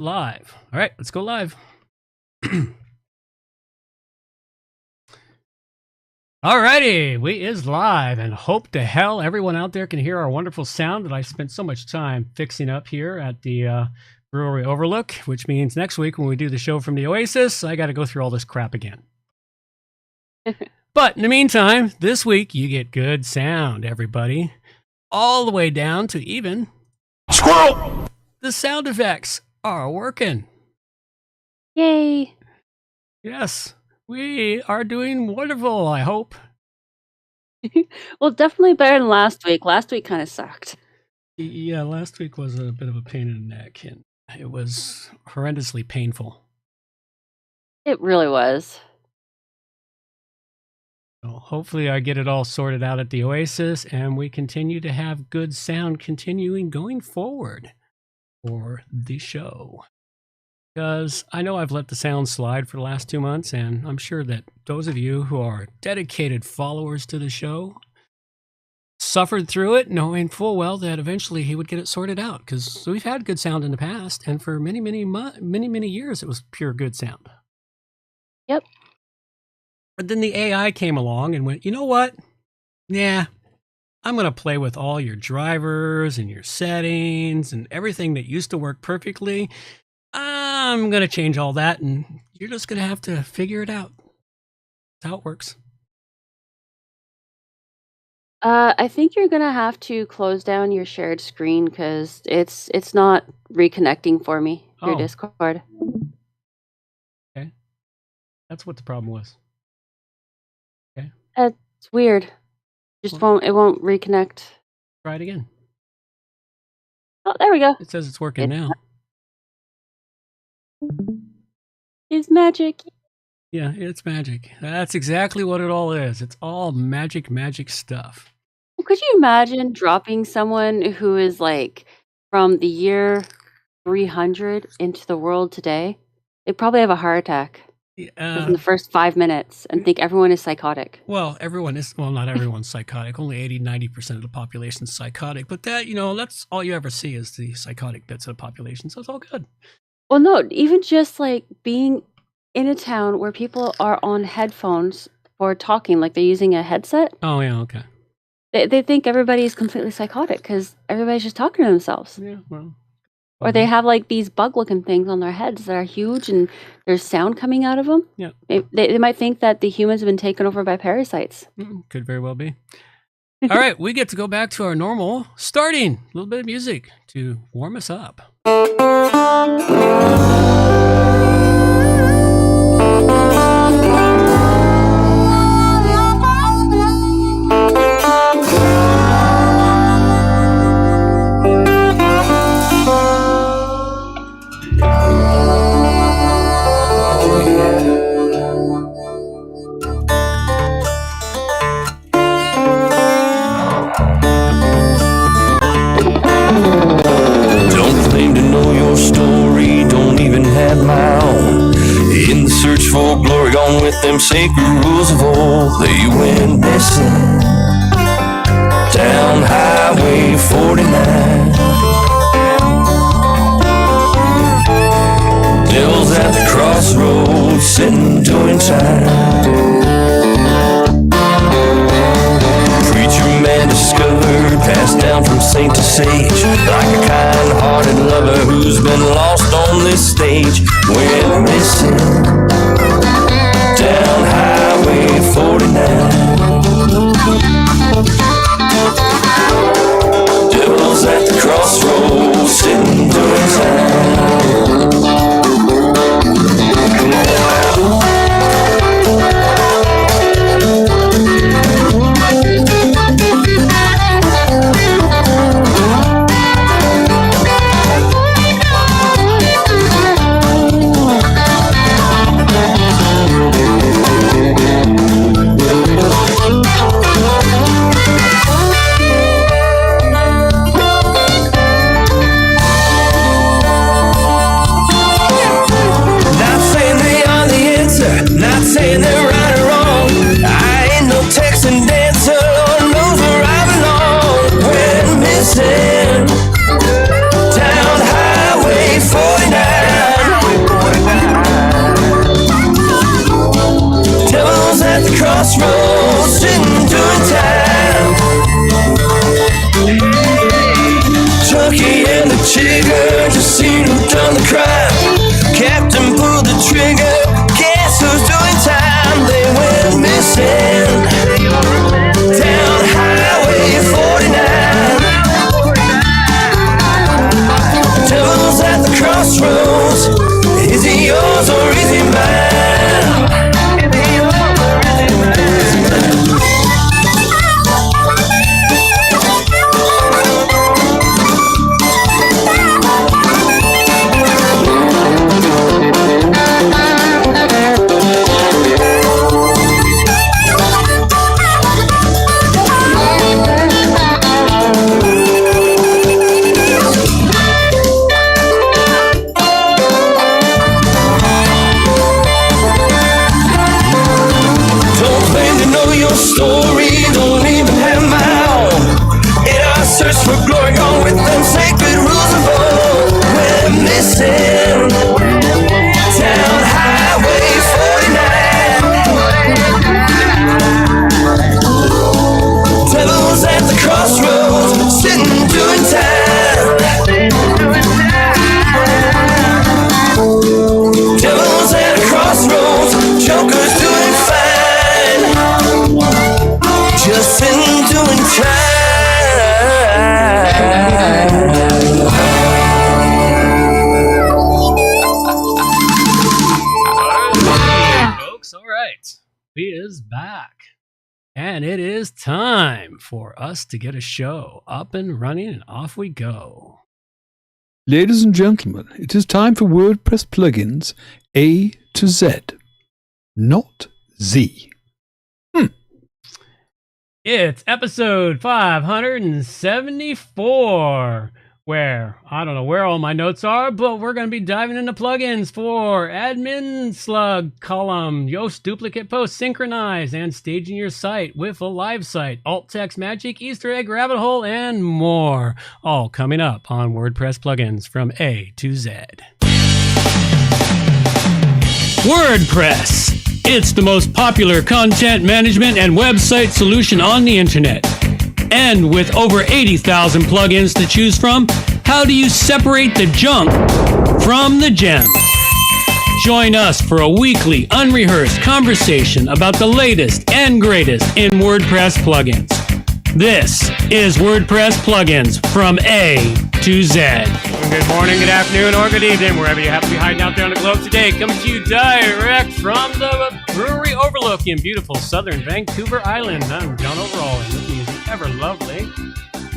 Live. All right, let's go live. Alrighty, we is live, and hope to hell everyone out there can hear our wonderful sound that I spent so much time fixing up here at the Brewery Overlook, which means next week when we do the show from the Oasis, I got to go through all this crap again. But in the meantime, this week you get good sound, everybody. All the way down to even squirrel. The sound effects are working. Yay. Yes, we are doing wonderful, I hope. Well, definitely better than last week. Last week kind of sucked. Yeah, last week was a bit of a pain in the neck, and it was horrendously painful. It really was. So hopefully I get it all sorted out at the Oasis, and we continue to have good sound continuing going forward for the show. Because I know I've let the sound slide for the last 2 months, and I'm sure that those of you who are dedicated followers to the show suffered through it, knowing full well that eventually he would get it sorted out. Because we've had good sound in the past, and for many years it was pure good sound. Yep. But then the AI came along and went, you know what? Yeah, I'm going to play with all your drivers and your settings and everything that used to work perfectly. I'm going to change all that, and you're just going to have to figure it out. That's how it works. I think you're going to have to close down your shared screen because it's not reconnecting for me, your Discord. Okay. That's what the problem was. Okay. It's weird. It won't reconnect. Try it again. Oh, there we go. It says it's working now. It's magic. Yeah, it's magic. That's exactly what it all is. It's all magic stuff. Well, could you imagine dropping someone who is like from the year 300 into the world today? They'd probably have a heart attack in the first 5 minutes and think everyone is psychotic. Well, not everyone's psychotic. Only 80-90% of the population is psychotic. But that, that's all you ever see is the psychotic bits of the population. So it's all good. Well, no, even just like being in a town where people are on headphones or talking, like they're using a headset. Oh, yeah, okay. They think everybody's completely psychotic because everybody's just talking to themselves. Yeah, well. Or they have like these bug-looking things on their heads that are huge and there's sound coming out of them. Yeah. They might think that the humans have been taken over by parasites. Could very well be. All right, we get to go back to our normal starting. A little bit of music to warm us up. For glory, gone with them sacred rules of old. They went missing down Highway 49. Devil's at the crossroads, sitting doing time. Preacher man discovered, passed down from saint to sage, like a kind-hearted lover who's been lost on this stage. Went missing down Highway 49. Devil's at the crossroads, sitting doing time. on the crime. Captain pulled the trigger. Guess who's doing time? They went missing down Highway 49. Devil's at the crossroads. Is he yours or is he mine? Story don't even have my own. In our search for glory, gone with them sacred rules of old. We're missing down Highway 49. Devil's at the crossroads, sitting doing time. Devil's at the crossroads, Joker's doing fine. Just sitting doing Folks, all right. We is back. And it is time for us to get a show up and running, and off we go. Ladies and gentlemen, it is time for WordPress Plugins A to Z, not Z. It's episode 574, where I don't know where all my notes are, but we're going to be diving into plugins for Admin Slug Column, Yoast Duplicate Post, Synchronize, and staging your site with a live site, alt text magic, Easter egg rabbit hole, and more. All coming up on WordPress Plugins from A to Z. WordPress. It's the most popular content management and website solution on the internet. And with over 80,000 plugins to choose from, how do you separate the junk from the gems? Join us for a weekly, unrehearsed conversation about the latest and greatest in WordPress plugins. This is WordPress Plugins from A to Z. Good morning, good afternoon, or good evening, wherever you happen to be hiding out there on the globe today. Coming to you direct from the brewery overlooking beautiful southern Vancouver Island. I'm John Overall, and with me is the ever lovely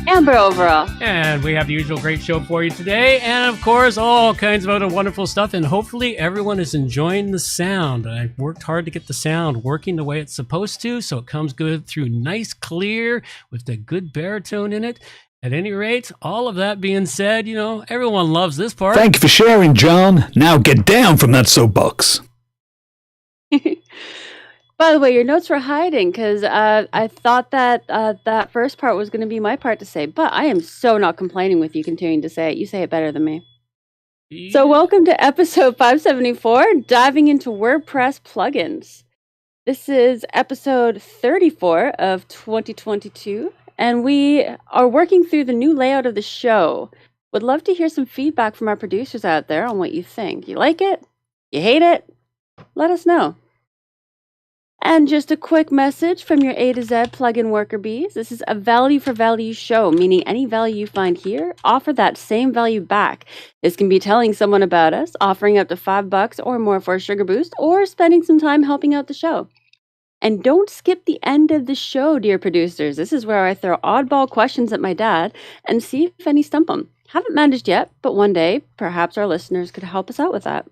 Amber Overall. And we have the usual great show for you today, and of course, all kinds of other wonderful stuff, and hopefully everyone is enjoying the sound. I worked hard to get the sound working the way it's supposed to, so it comes good through nice, clear, with the good baritone in it. At any rate, all of that being said, you know, everyone loves this part. Thank you for sharing, John. Now get down from that soapbox. By the way, your notes were hiding because I thought that that first part was going to be my part to say, but I am so not complaining with you continuing to say it. You say it better than me. Yeah. So welcome to episode 574, diving into WordPress plugins. This is episode 34 of 2022, and we are working through the new layout of the show. Would love to hear some feedback from our producers out there on what you think. You like it? You hate it? Let us know. And just a quick message from your A to Z plugin worker bees. This is a value for value show, meaning any value you find here, offer that same value back. This can be telling someone about us, offering up to $5 or more for a sugar boost, or spending some time helping out the show. And don't skip the end of the show, dear producers. This is where I throw oddball questions at my dad and see if any stump them. Haven't managed yet, but one day, perhaps our listeners could help us out with that.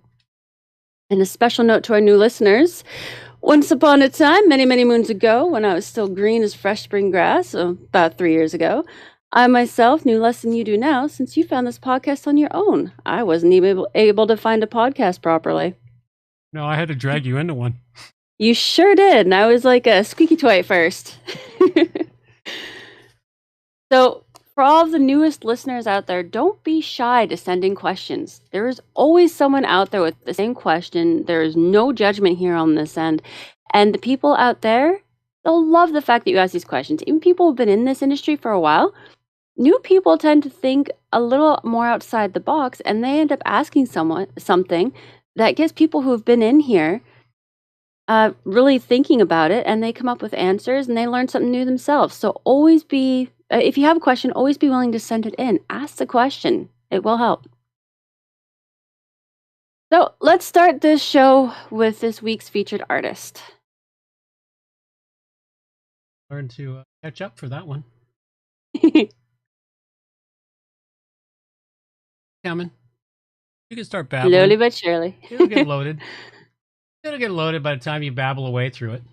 And a special note to our new listeners. Once upon a time, many, many moons ago, when I was still green as fresh spring grass, so about 3 years ago, I myself knew less than you do now since you found this podcast on your own. I wasn't even able to find a podcast properly. No, I had to drag you into one. You sure did, and I was like a squeaky toy at first. So, for all of the newest listeners out there, don't be shy to send in questions. There is always someone out there with the same question. There is no judgment here on this end. And the people out there, they'll love the fact that you ask these questions. Even people who've been in this industry for a while, new people tend to think a little more outside the box, and they end up asking someone something that gets people who have been in here really thinking about it, and they come up with answers and they learn something new themselves. So always be, if you have a question, always be willing to send it in. Ask the question. It will help. So let's start this show with this week's featured artist. Learn to catch up for that one. Coming. You can start babbling. Slowly but surely. It'll get loaded. It'll get loaded by the time you babble away through it.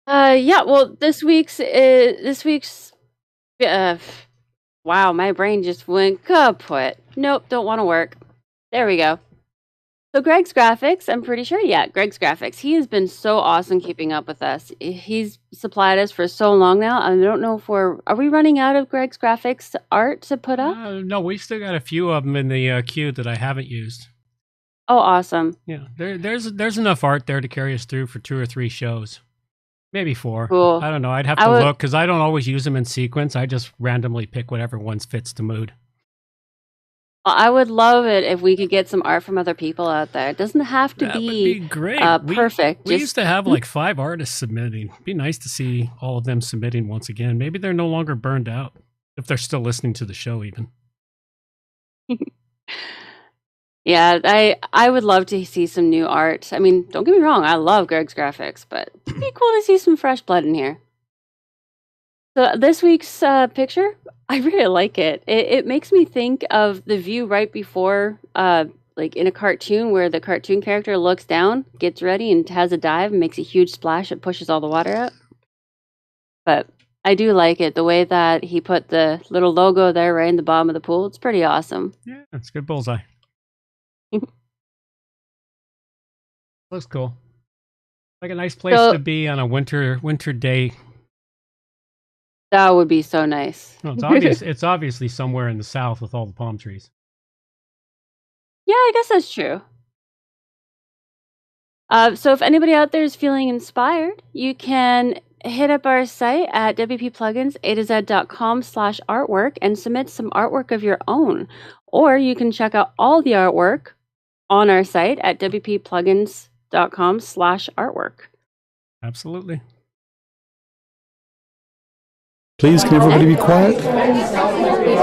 Yeah. Well, this week's wow, my brain just went kaput. Nope, don't want to work. There we go. So Greg's Graphics, I'm pretty sure, yeah, Greg's Graphics. He has been so awesome keeping up with us. He's supplied us for so long now. I don't know if are we running out of Greg's Graphics art to put up? No, we've still got a few of them in the queue that I haven't used. Oh, awesome. Yeah, there's enough art there to carry us through for 2 or 3 shows. Maybe 4. Cool. I don't know. I'd have to look because I don't always use them in sequence. I just randomly pick whatever ones fits the mood. I would love it if we could get some art from other people out there. It doesn't have to That would be great. Perfect. We used to have like 5 artists submitting. It'd be nice to see all of them submitting once again. Maybe they're no longer burned out if they're still listening to the show even. Yeah, I would love to see some new art. I mean, don't get me wrong, I love Greg's Graphics, but it'd be cool to see some fresh blood in here. So this week's picture, I really like it. It makes me think of the view right before, like in a cartoon where the cartoon character looks down, gets ready, and has a dive and makes a huge splash. It pushes all the water out. But I do like it. The way that he put the little logo there right in the bottom of the pool, it's pretty awesome. Yeah, that's a good bullseye. Looks cool. Like a nice place to be on a winter day. That would be so nice. Well, it's obvious. It's obviously somewhere in the south with all the palm trees. Yeah, I guess that's true. So if anybody out there is feeling inspired, you can hit up our site at wppluginsa to z.com/artwork and submit some artwork of your own. Or you can check out all the artwork on our site at wpplugins.com/artwork. Absolutely. Please, can everybody be quiet?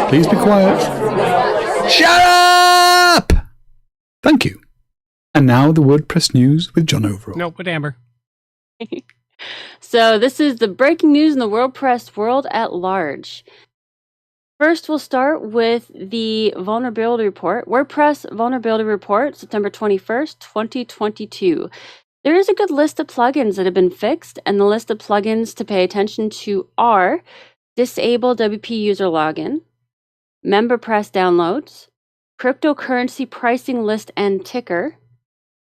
Please be quiet. Shut up! Thank you. And now the WordPress news with John Overall. Nope, with Amber. So this is the breaking news in the WordPress world at large. First, we'll start with the vulnerability report. WordPress vulnerability report, September 21st, 2022. There is a good list of plugins that have been fixed, and the list of plugins to pay attention to are Disable WP User Login, MemberPress Downloads, Cryptocurrency Pricing List and Ticker,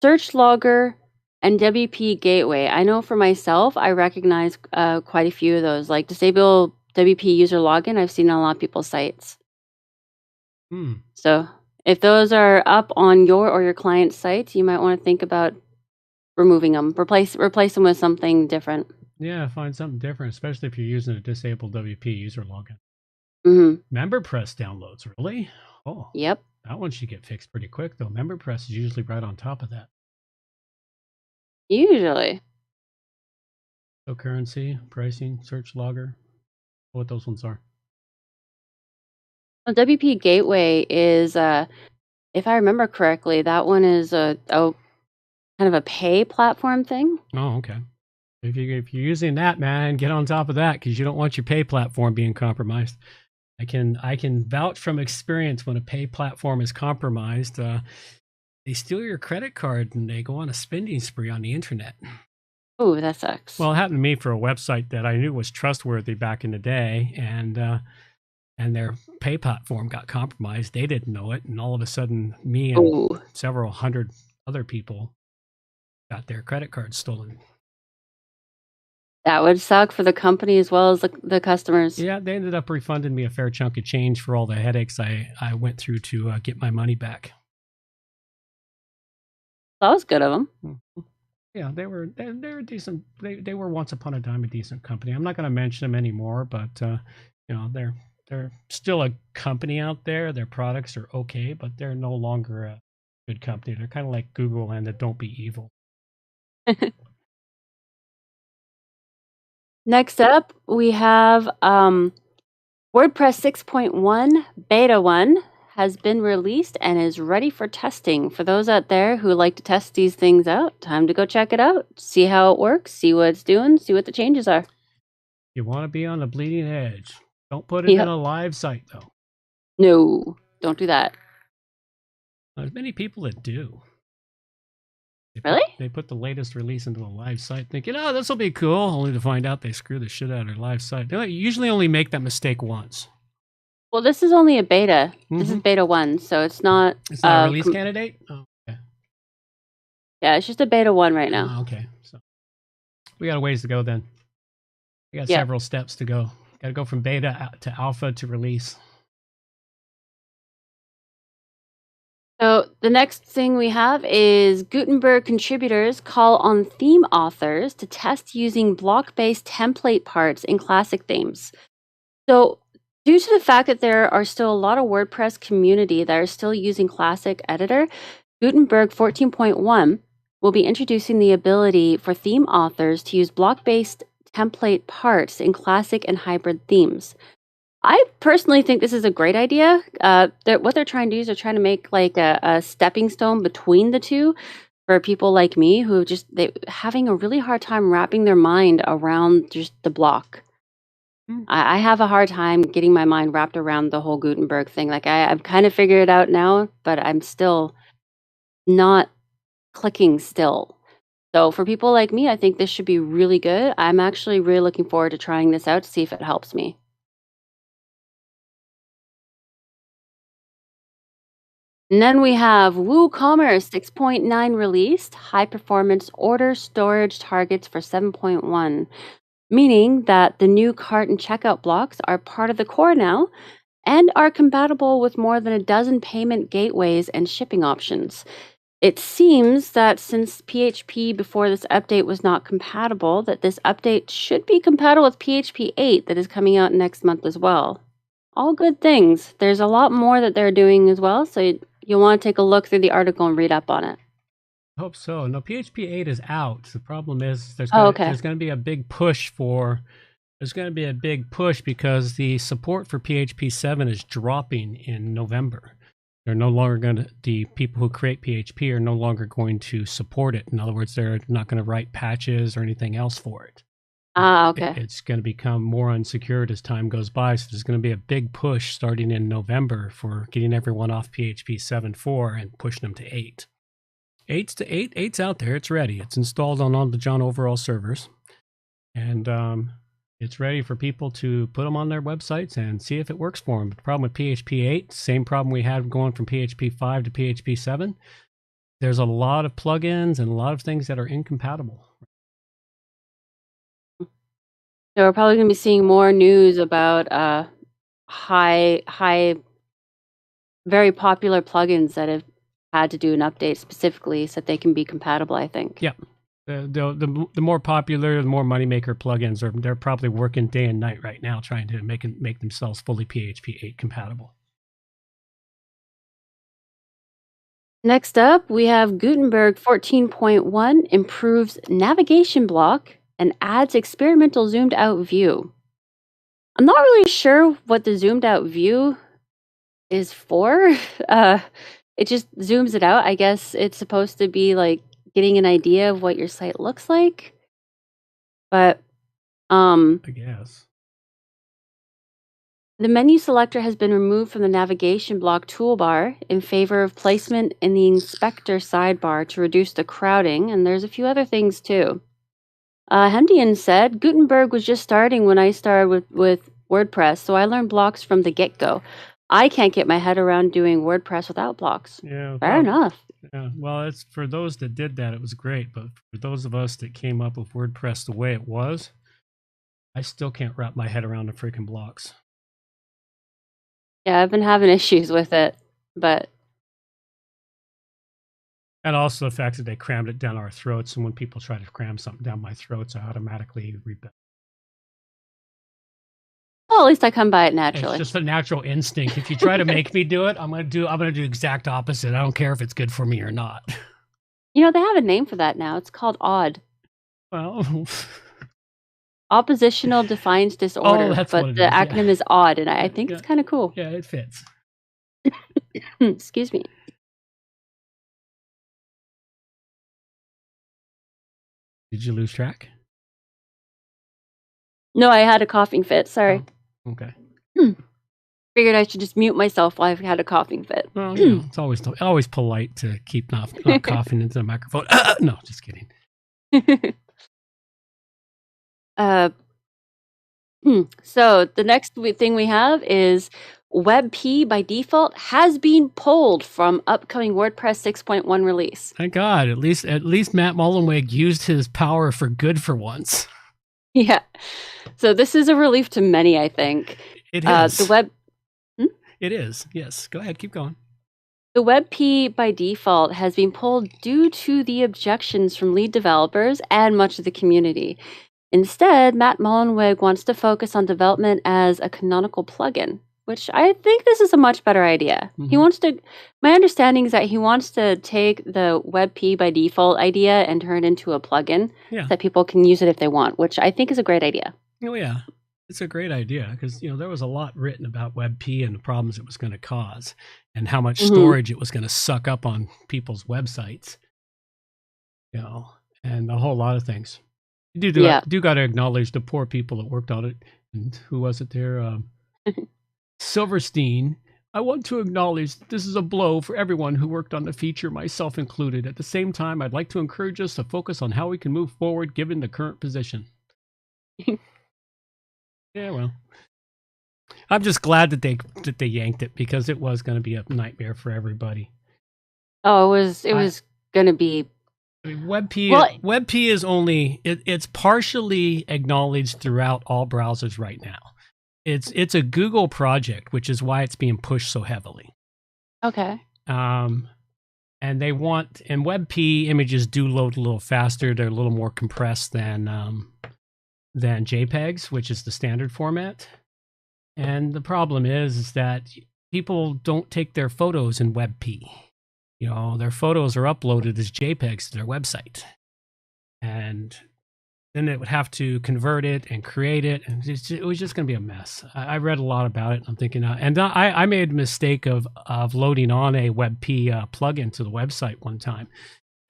Search Logger, and WP Gateway. I know for myself, I recognize quite a few of those, like Disable WP User Login. I've seen on a lot of people's sites. So if those are up on your or your client's sites, you might want to think about removing them. Replace them with something different. Yeah, find something different, especially if you're using a disabled WP user login. Mm-hmm. MemberPress downloads, really? Oh, yep. That one should get fixed pretty quick, though. MemberPress is usually right on top of that. Usually. So currency, pricing, search logger, what those ones are. Well, WP Gateway is, if I remember correctly, that one is a kind of a pay platform thing. Oh, okay. If you're using that, man, get on top of that because you don't want your pay platform being compromised. I can vouch from experience when a pay platform is compromised. They steal your credit card and they go on a spending spree on the internet. Oh, that sucks. Well, it happened to me for a website that I knew was trustworthy back in the day, and their pay platform got compromised. They didn't know it, and all of a sudden, me and several hundred other people got their credit cards stolen. That would suck for the company as well as the customers. Yeah, they ended up refunding me a fair chunk of change for all the headaches I went through to get my money back. That was good of them. Mm-hmm. Yeah, they're decent. They were once upon a time a decent company. I'm not going to mention them anymore, but they're still a company out there. Their products are okay, but they're no longer a good company. They're kind of like Google and the Don't Be Evil. Next up, we have WordPress 6.1 Beta 1 has been released and is ready for testing. For those out there who like to test these things out, time to go check it out, see how it works, see what it's doing, see what the changes are. You want to be on the bleeding edge. Don't put it in a live site, though. No, don't do that. There's many people that do. Really? They put the latest release into a live site thinking, oh, this will be cool, only to find out they screw the shit out of their live site. They usually only make that mistake once. Well, this is only a beta. This is beta 1, so it's not... It's not a release candidate? Oh, okay. Yeah, it's just a beta 1 right now. Oh, okay. So we got a ways to go then. We got several steps to go. Got to go from beta to alpha to release. So the next thing we have is Gutenberg contributors call on theme authors to test using block-based template parts in classic themes. So due to the fact that there are still a lot of WordPress community that are still using Classic Editor, Gutenberg 14.1 will be introducing the ability for theme authors to use block-based template parts in classic and hybrid themes. I personally think this is a great idea. What they're trying to do is they're trying to make like a stepping stone between the two for people like me who they're having a really hard time wrapping their mind around just the block. I have a hard time getting my mind wrapped around the whole Gutenberg thing. Like I've kind of figured it out now, but I'm still not clicking still. So for people like me, I think this should be really good. I'm actually really looking forward to trying this out to see if it helps me. And then we have WooCommerce 6.9 released, high-performance order storage targets for 7.1, meaning that the new cart and checkout blocks are part of the core now and are compatible with more than a dozen payment gateways and shipping options. It seems that since PHP before this update was not compatible, that this update should be compatible with PHP 8 that is coming out next month as well. All good things. There's a lot more that they're doing as well, so you'll want to take a look through the article and read up on it. I hope so. No, PHP 8 is out. The problem is there's going to be a big push because the support for PHP 7 is dropping in November. They're no longer the people who create PHP are no longer going to support it. In other words, they're not going to write patches or anything else for it. Okay. It's going to become more unsecured as time goes by. So there's going to be a big push starting in November for getting everyone off PHP 7.4 and pushing them to 8. 8's out there. It's ready. It's installed on all the John overall servers. And it's ready for people to put them on their websites and see if it works for them. But the problem with PHP 8, same problem we had going from PHP 5 to PHP 7. There's a lot of plugins and a lot of things that are incompatible. So we're probably going to be seeing more news about high, very popular plugins that have had to do an update specifically so that they can be compatible, I think. Yeah. The more popular, the more moneymaker plugins they're probably working day and night right now trying to make themselves fully PHP 8 compatible. Next up, we have Gutenberg 14.1 improves navigation block and adds experimental zoomed out view. I'm not really sure what the zoomed out view is for. It just zooms it out. I guess it's supposed to be like getting an idea of what your site looks like. But I guess the menu selector has been removed from the navigation block toolbar in favor of placement in the inspector sidebar to reduce the crowding, and there's a few other things too. Hemdian said, Gutenberg was just starting when I started with WordPress, so I learned blocks from the get-go. I can't get my head around doing WordPress without blocks. Yeah, Fair enough. Yeah, well, it's for those that did that, it was great. But for those of us that came up with WordPress the way it was, I still can't wrap my head around the freaking blocks. Yeah, I've been having issues with it, but And also the fact that they crammed it down our throats, and when people try to cram something down my throats, I automatically rebel. Well, at least I come by it naturally. It's just a natural instinct. If you try to make me do it, I'm gonna do the exact opposite. I don't care if it's good for me or not. You know, they have a name for that now. It's called ODD. Well, Oppositional Defiance Disorder, that's but what it the is, acronym is ODD, and I think it's kind of cool. yeah, it fits. Excuse me. Did you lose track? No, I had a coughing fit. Sorry. Oh, okay. Figured I should just mute myself while I've had a coughing fit. Well, you know, it's always polite to keep not coughing into the microphone. No, just kidding. So the next thing we have is WebP by default has been pulled from upcoming WordPress 6.1 release. Thank God. At least Matt Mullenweg used his power for good for once. Yeah. So this is a relief to many, I think. It is. It is. Yes. Go ahead. Keep going. The WebP by default has been pulled due to the objections from lead developers and much of the community. Instead, Matt Mullenweg wants to focus on development as a canonical plugin, which I think this is a much better idea. Mm-hmm. My understanding is that he wants to take the WebP by default idea and turn it into a plugin so that people can use it if they want, which I think is a great idea. Oh, yeah. It's a great idea because, you know, there was a lot written about WebP and the problems it was going to cause and how much storage it was going to suck up on people's websites, you know, and a whole lot of things. You do got to acknowledge the poor people that worked on it. And who was it there? Silverstein. I want to acknowledge that this is a blow for everyone who worked on the feature, myself included. At the same time, I'd like to encourage us to focus on how we can move forward given the current position. Yeah, well, I'm just glad that they yanked it because it was going to be a nightmare for everybody. Oh, it was going to be. I mean, WebP is only it's partially acknowledged throughout all browsers right now. It's a Google project, which is why it's being pushed so heavily. Okay. And WebP images do load a little faster. They're a little more compressed than JPEGs, which is the standard format. And the problem is that people don't take their photos in WebP. You know, their photos are uploaded as JPEGs to their website. And then it would have to convert it and create it. And it was just going to be a mess. I read a lot about it. I'm thinking, and I made a mistake of loading on a WebP plugin to the website one time.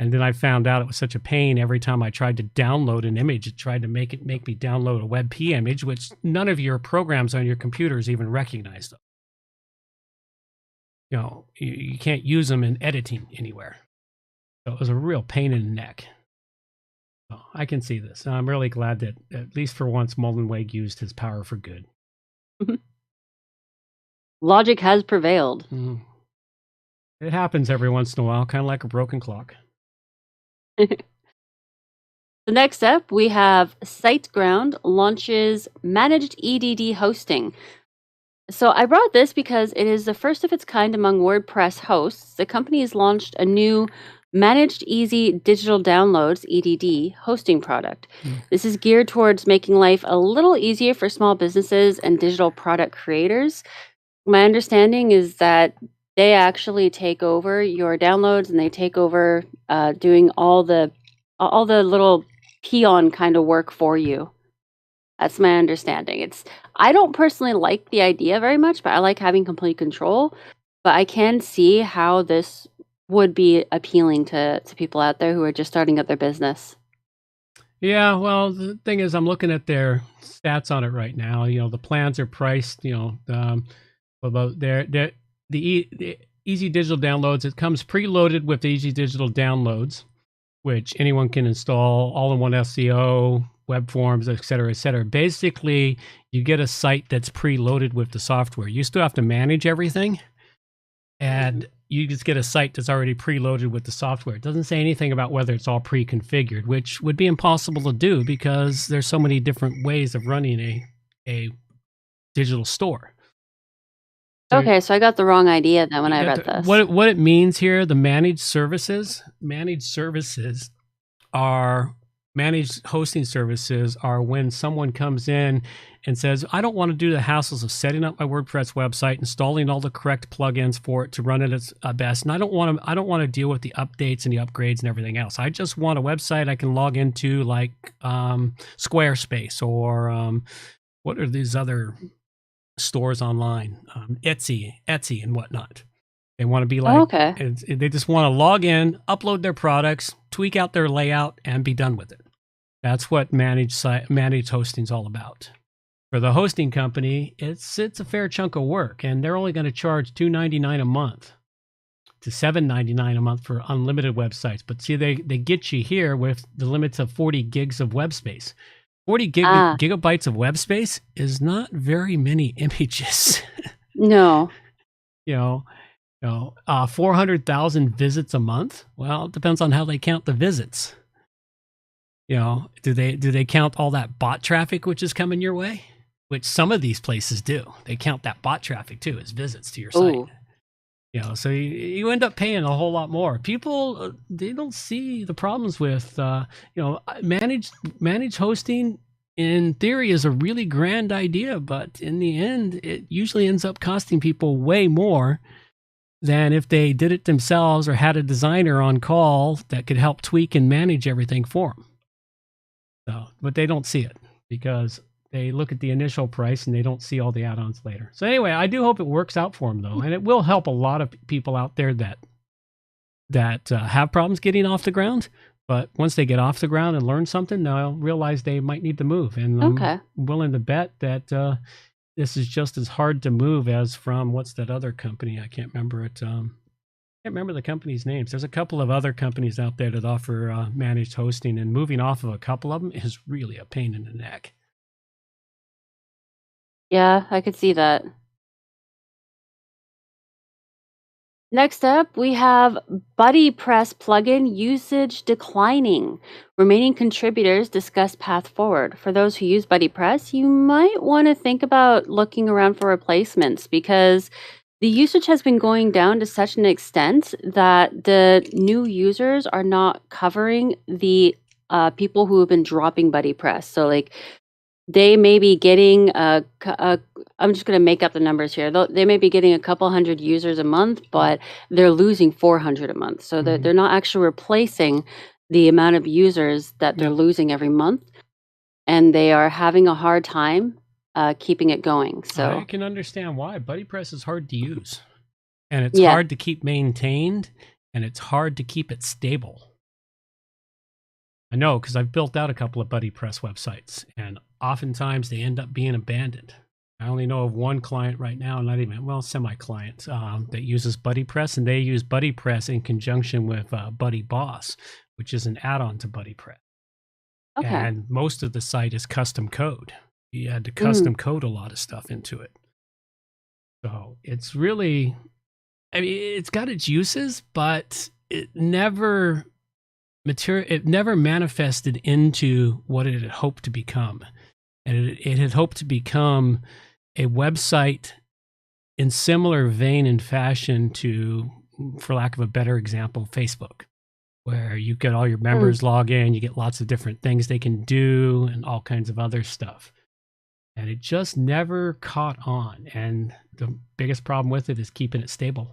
And then I found out it was such a pain every time I tried to download an image. It tried to make me download a WebP image, which none of your programs on your computers even recognize them. You know, you can't use them in editing anywhere. So it was a real pain in the neck. So I can see this. I'm really glad that, at least for once, Mullenweg used his power for good. Logic has prevailed. It happens every once in a while, kind of like a broken clock. The next up, we have SiteGround launches managed EDD hosting. So I brought this because it is the first of its kind among WordPress hosts. The company has launched a new Managed Easy Digital Downloads EDD hosting product. This is geared towards making life a little easier for small businesses and digital product creators. My understanding is that they actually take over your downloads and they take over doing all the little peon kind of work for you. That's my understanding. I don't personally like the idea very much, but I like having complete control. But I can see how this would be appealing to people out there who are just starting up their business. Yeah, well, the thing is, I'm looking at their stats on it right now. You know, the plans are priced, you know, about the Easy Digital Downloads. It comes preloaded with the Easy Digital Downloads, which anyone can install, all-in-one SEO, web forms, et cetera, et cetera. Basically, you get a site that's preloaded with the software. You still have to manage everything, and you just get a site that's already preloaded with the software. It doesn't say anything about whether it's all pre-configured, which would be impossible to do because there's so many different ways of running a digital store. So okay, so I got the wrong idea then when I read this. What it means here, the managed services are managed hosting services are when someone comes in and says, I don't want to do the hassles of setting up my WordPress website, installing all the correct plugins for it to run it its best. And I don't want to deal with the updates and the upgrades and everything else. I just want a website I can log into, like Squarespace or what are these other stores online, Etsy and whatnot. They want to be like, they just want to log in, upload their products, tweak out their layout, and be done with it. That's what managed hosting is all about. For the hosting company, it's a fair chunk of work, and they're only going to charge $2.99 a month to $7.99 a month for unlimited websites. But see, they get you here with the limits of 40 gigs of web space. 40 gigabytes of web space is not very many images. No. 400,000 visits a month. Well, it depends on how they count the visits. Do they count all that bot traffic which is coming your way? Which some of these places do. They count that bot traffic too as visits to your site. So you end up paying a whole lot more. People, they don't see the problems with managed hosting. In theory, is a really grand idea, but in the end, it usually ends up costing people way more than if they did it themselves or had a designer on call that could help tweak and manage everything for them. So, but they don't see it because they look at the initial price and they don't see all the add-ons later. So anyway, I do hope it works out for them though, and it will help a lot of people out there that have problems getting off the ground. But once they get off the ground and learn something, they'll realize they might need to move. And I'm willing to bet that this is just as hard to move as from what's that other company? I can't remember it. I can't remember the company's names. There's a couple of other companies out there that offer managed hosting, and moving off of a couple of them is really a pain in the neck. Yeah, I could see that. Next up, we have BuddyPress plugin usage declining. Remaining contributors discuss path forward. For those who use BuddyPress, you might want to think about looking around for replacements because the usage has been going down to such an extent that the new users are not covering the people who have been dropping BuddyPress. So like they may be getting I'm just going to make up the numbers here. They may be getting a couple hundred users a month, but they're losing 400 a month. So they're not actually replacing the amount of users that they're losing every month, and they are having a hard time keeping it going. So I can understand why. BuddyPress is hard to use, and it's hard to keep maintained, and it's hard to keep it stable. I know because I've built out a couple of BuddyPress websites, and oftentimes they end up being abandoned. I only know of one client right now, semi-client, that uses BuddyPress, and they use BuddyPress in conjunction with BuddyBoss, which is an add-on to BuddyPress. Okay. And most of the site is custom code. You had to custom code a lot of stuff into it. So it's really, it's got its uses, but it never manifested into what it had hoped to become. And it had hoped to become a website in similar vein and fashion to, for lack of a better example, Facebook, where you get all your members log in, you get lots of different things they can do and all kinds of other stuff. And it just never caught on. And the biggest problem with it is keeping it stable.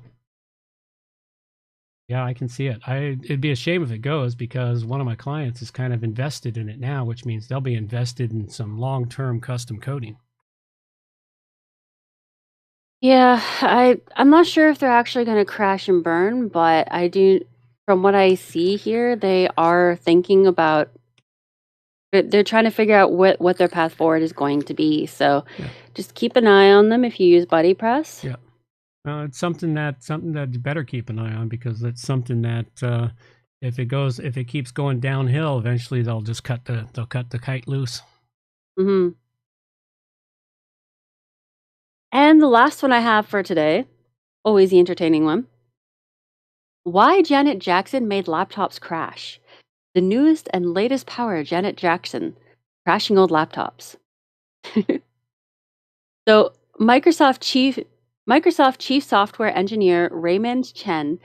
Yeah, I can see it. It'd be a shame if it goes because one of my clients is kind of invested in it now, which means they'll be invested in some long-term custom coding. Yeah, I'm not sure if they're actually going to crash and burn, but I do, from what I see here, they are thinking about, they're trying to figure out what their path forward is going to be. So just keep an eye on them if you use BuddyPress. Yeah. It's something that you better keep an eye on because it's something that if it keeps going downhill, eventually they'll cut the kite loose. Mm-hmm. And the last one I have for today, always the entertaining one. Why Janet Jackson made laptops crash. The newest and latest power, Janet Jackson, crashing old laptops. So Microsoft Chief Microsoft Chief Software Engineer Raymond Chen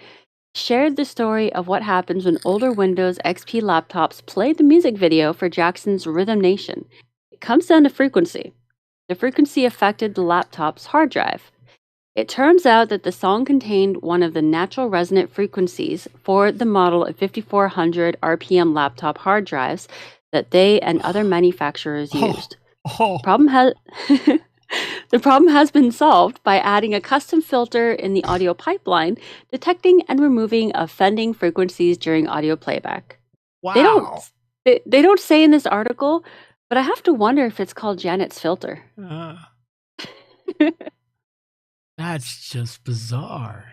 shared the story of what happens when older Windows XP laptops play the music video for Jackson's Rhythm Nation. It comes down to frequency. The frequency affected the laptop's hard drive. It turns out that the song contained one of the natural resonant frequencies for the model of 5400 RPM laptop hard drives that they and other manufacturers used. The problem has been solved by adding a custom filter in the audio pipeline, detecting and removing offending frequencies during audio playback. Wow. They don't say in this article, but I have to wonder if it's called Janet's filter. That's just bizarre.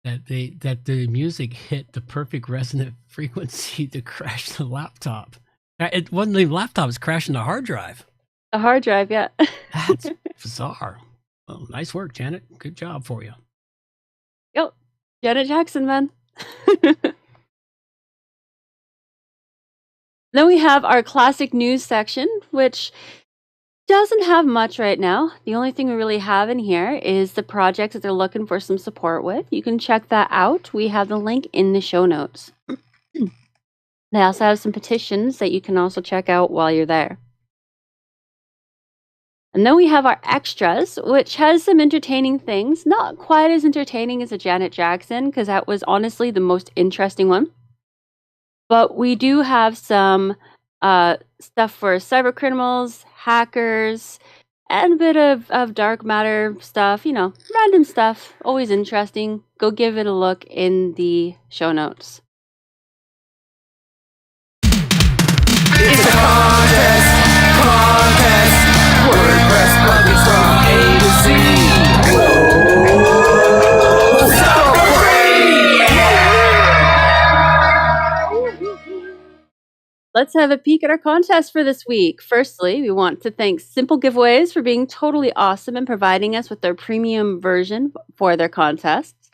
That the music hit the perfect resonant frequency to crash the laptop. It wasn't the laptop; it's crashing the hard drive. A hard drive, yeah. That's bizarre. Well, nice work, Janet. Good job for you. Yep, Janet Jackson, man. Then we have our classic news section, which doesn't have much right now. The only thing we really have in here is the project that they're looking for some support with. You can check that out. We have the link in the show notes. They also have some petitions that you can also check out while you're there. And then we have our extras, which has some entertaining things. Not quite as entertaining as a Janet Jackson, because that was honestly the most interesting one. But we do have some stuff for cyber criminals, hackers, and a bit of dark matter stuff. You know, random stuff. Always interesting. Go give it a look in the show notes. It's a contest. WordPress plugins from A to Z. Whoa, so great! Let's have a peek at our contest for this week. Firstly, we want to thank Simple Giveaways for being totally awesome and providing us with their premium version for their contests.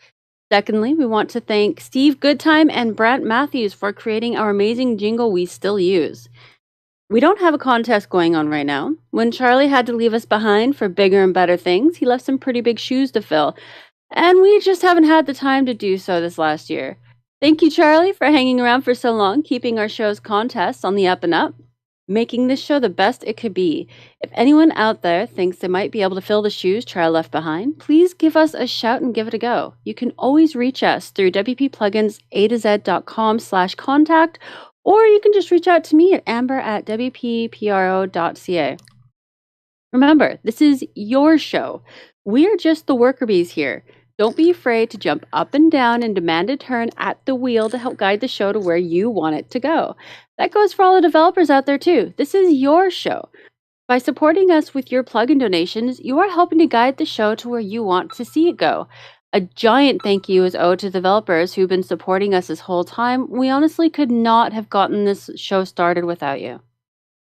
Secondly, we want to thank Steve Goodtime and Brant Matthews for creating our amazing jingle we still use. We don't have a contest going on right now. When Charlie had to leave us behind for bigger and better things, he left some pretty big shoes to fill, and we just haven't had the time to do so this last year. Thank you, Charlie, for hanging around for so long, keeping our show's contests on the up and up, making this show the best it could be. If anyone out there thinks they might be able to fill the shoes Charlie left behind, please give us a shout and give it a go. You can always reach us through WPPlugins A-Z.com/contact, or you can just reach out to me at amber@wppro.ca. Remember, this is your show. We're just the worker bees here. Don't be afraid to jump up and down and demand a turn at the wheel to help guide the show to where you want it to go. That goes for all the developers out there too. This is your show. By supporting us with your plugin donations, you are helping to guide the show to where you want to see it go. A giant thank you is owed to developers who've been supporting us this whole time. We honestly could not have gotten this show started without you.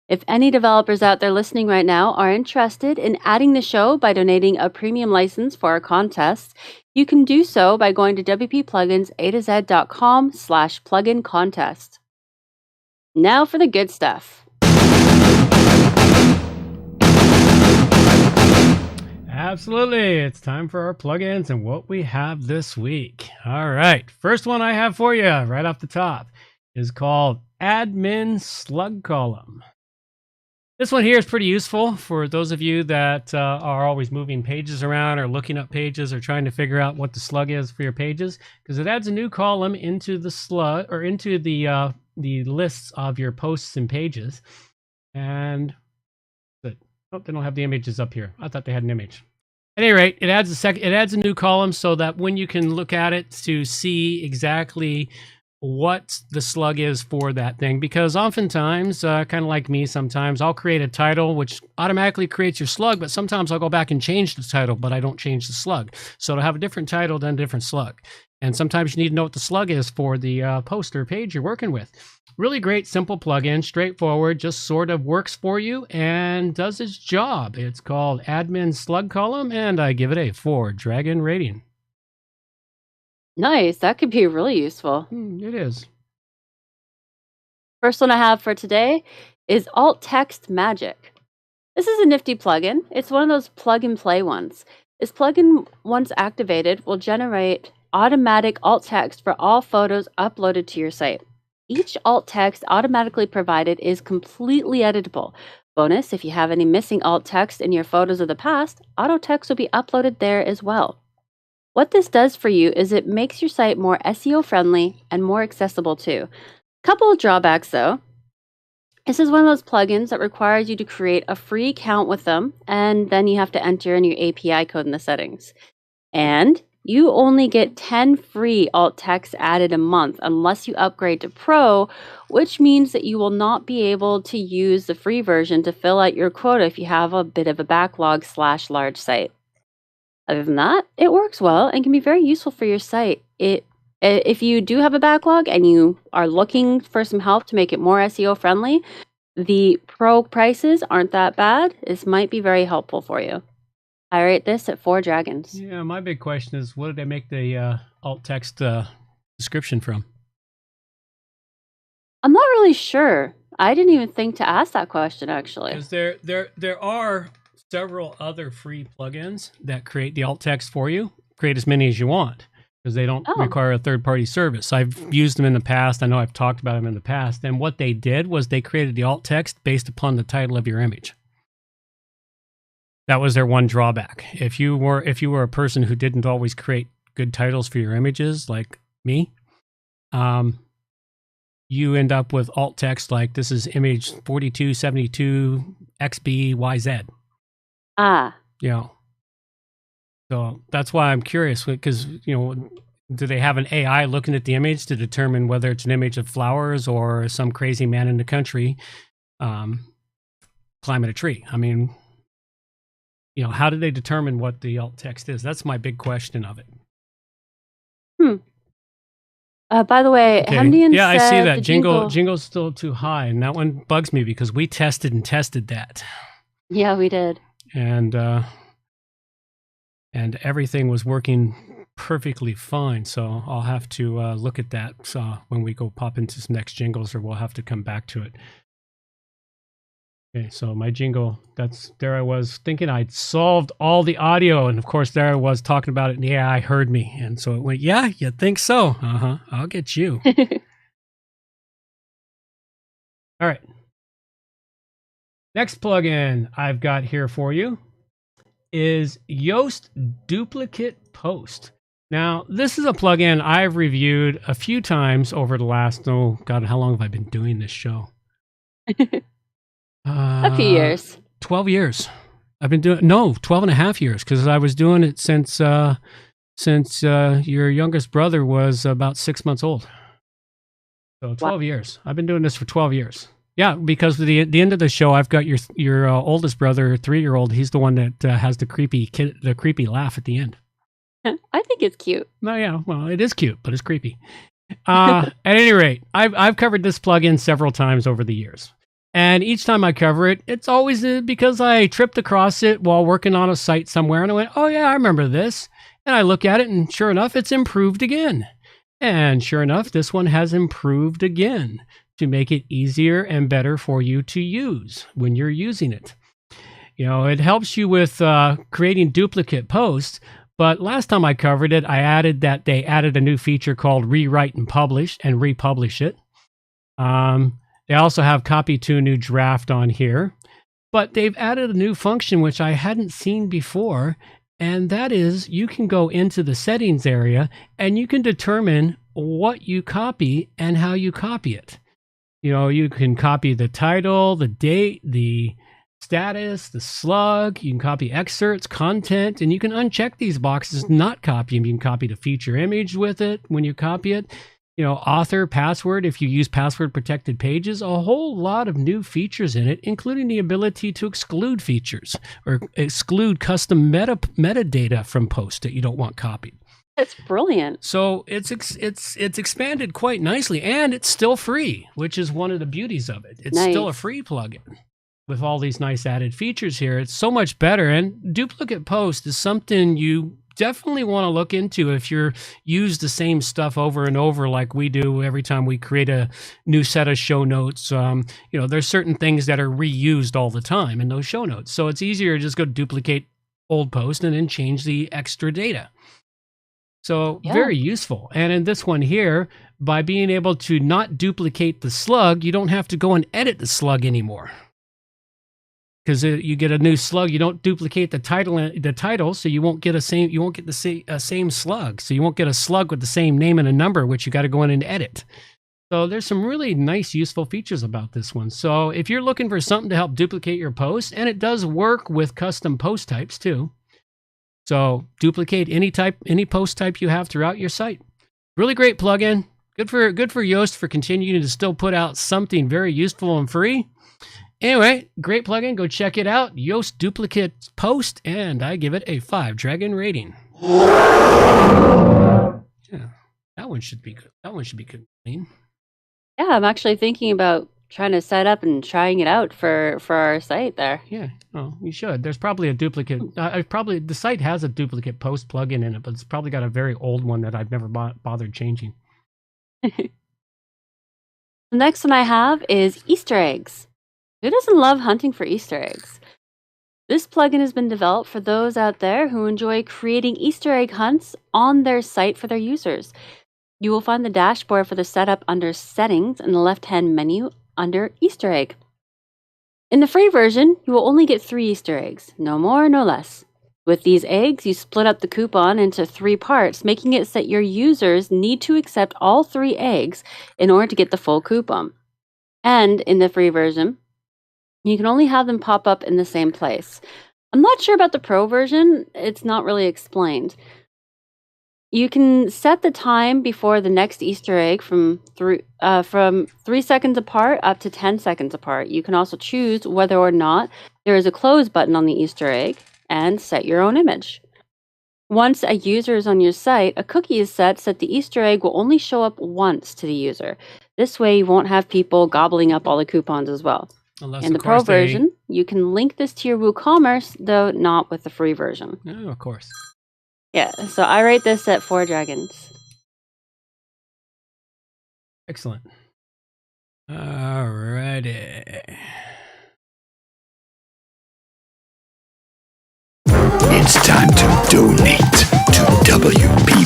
If any developers out there listening right now are interested in adding the show by donating a premium license for our contests, you can do so by going to WPPlugins A-Z.com/plugin contest. Now for the good stuff. Absolutely. It's time for our plugins and what we have this week. All right. First one I have for you right off the top is called Admin Slug Column. This one here is pretty useful for those of you that are always moving pages around or looking up pages or trying to figure out what the slug is for your pages, because it adds a new column into the slug or into the lists of your posts and pages. And oh, they don't have the images up here. I thought they had an image. At any rate, it adds a new column so that when you can look at it to see exactly what the slug is for that thing, because oftentimes, kind of like me sometimes, I'll create a title which automatically creates your slug, but sometimes I'll go back and change the title, but I don't change the slug. So it'll have a different title than a different slug. And sometimes you need to know what the slug is for the post or page you're working with. Really great, simple plugin, straightforward, just sort of works for you and does its job. It's called Admin Slug Column, and I give it a 4 Dragon rating. Nice. That could be really useful. It is. First one I have for today is Alt Text Magic. This is a nifty plugin. It's one of those plug and play ones. This plugin, once activated, will generate automatic alt text for all photos uploaded to your site. Each alt text automatically provided is completely editable. Bonus, if you have any missing alt text in your photos of the past, auto text will be uploaded there as well. What this does for you is it makes your site more SEO friendly and more accessible too. Couple of drawbacks though. This is one of those plugins that requires you to create a free account with them, and then you have to enter in your API code in the settings. And you only get 10 free alt text added a month unless you upgrade to Pro, which means that you will not be able to use the free version to fill out your quota if you have a bit of a backlog / large site. Other than that, it works well and can be very useful for your site. If you do have a backlog and you are looking for some help to make it more SEO friendly, the Pro prices aren't that bad. This might be very helpful for you. I rate this at 4 dragons. Yeah, my big question is, what did they make the alt text description from? I'm not really sure. I didn't even think to ask that question, actually. Because there are several other free plugins that create the alt text for you. Create as many as you want, because they don't require a third-party service. I've used them in the past. I know I've talked about them in the past. And what they did was they created the alt text based upon the title of your image. That was their one drawback. If you were a person who didn't always create good titles for your images, like me, you end up with alt text like this is image 4272 XBYZ. You know. So that's why I'm curious, because, you know, do they have an AI looking at the image to determine whether it's an image of flowers or some crazy man in the country climbing a tree? I mean, you know, how do they determine what the alt text is? That's my big question of it. By the way, Okay. Hemdian Yeah, I see said that. the Jingle's still too high, and that one bugs me because we tested that. Yeah, we did. And everything was working perfectly fine. So I'll have to look at that when we go pop into some next jingles, or we'll have to come back to it. Okay, so my jingle, there I was thinking I'd solved all the audio, and of course there I was talking about it, and the AI heard me, and so it went, yeah, you think so? I'll get you. All right. Next plugin I've got here for you is Yoast Duplicate Post. Now, this is a plugin I've reviewed a few times over the last, oh God, how long have I been doing this show? A few years. 12 years. I've been doing, no, 12 and a half years, because I was doing it since your youngest brother was about 6 months old. So 12 years. I've been doing this for 12 years. Yeah, because at the end of the show, I've got your oldest brother, 3-year-old. He's the one that has the creepy laugh at the end. I think it's cute. No, yeah, well, it is cute, but it's creepy. At any rate, I've covered this plugin several times over the years. And each time I cover it, it's always because I tripped across it while working on a site somewhere. And I went, oh, yeah, I remember this. And I look at it, and sure enough, it's improved again. And sure enough, this one has improved again to make it easier and better for you to use when you're using it. You know, it helps you with creating duplicate posts. But last time I covered it, I added that they added a new feature called rewrite and publish and republish it. They also have copy to a new draft on here, but they've added a new function which I hadn't seen before, and that is you can go into the settings area and you can determine what you copy and how you copy it. You know, you can copy the title, the date, the status, the slug, you can copy excerpts, content, and you can uncheck these boxes, not copy them. You can copy the feature image with it when you copy it. You know, author, password, if you use password protected pages, a whole lot of new features in it, including the ability to exclude features or exclude custom metadata from posts that you don't want copied. That's brilliant. So it's expanded quite nicely, and it's still free, which is one of the beauties of it. It's still a free plugin with all these nice added features here. It's so much better, and duplicate post is something you definitely want to look into if you're use the same stuff over and over like we do every time we create a new set of show notes. You know, there's certain things that are reused all the time in those show notes. So it's easier to just go duplicate old post and then change the extra data. So very useful. And in this one here, by being able to not duplicate the slug, you don't have to go and edit the slug anymore. Because you get a new slug, you don't duplicate the title, so you won't get the same slug. So you won't get a slug with the same name and a number, which you got to go in and edit. So there's some really nice, useful features about this one. So if you're looking for something to help duplicate your post, and it does work with custom post types too. So duplicate any post type you have throughout your site. Really great plugin. Good for Yoast for continuing to still put out something very useful and free. Anyway, great plugin. Go check it out. Yoast Duplicate Post, and I give it a 5-dragon rating. Yeah, that one should be good. That one should be good. Yeah, I'm actually thinking about trying to set up and trying it out for our site there. Yeah, well, you should. There's probably a duplicate. The site has a duplicate post plugin in it, but it's probably got a very old one that I've never bothered changing. The next one I have is Easter eggs. Who doesn't love hunting for Easter eggs? This plugin has been developed for those out there who enjoy creating Easter egg hunts on their site for their users. You will find the dashboard for the setup under Settings in the left-hand menu under Easter egg. In the free version, you will only get 3 Easter eggs, no more, no less. With these eggs, you split up the coupon into 3 parts, making it so that your users need to accept all 3 eggs in order to get the full coupon. And in the free version, you can only have them pop up in the same place. I'm not sure about the pro version. It's not really explained. You can set the time before the next Easter egg from 3 seconds apart up to 10 seconds apart. You can also choose whether or not there is a close button on the Easter egg and set your own image. Once a user is on your site, a cookie is set so that the Easter egg will only show up once to the user. This way you won't have people gobbling up all the coupons as well. In the pro version, you can link this to your WooCommerce, though not with the free version. Oh, of course. Yeah, so I rate this at 4 dragons. Excellent. Alrighty. It's time to donate to WP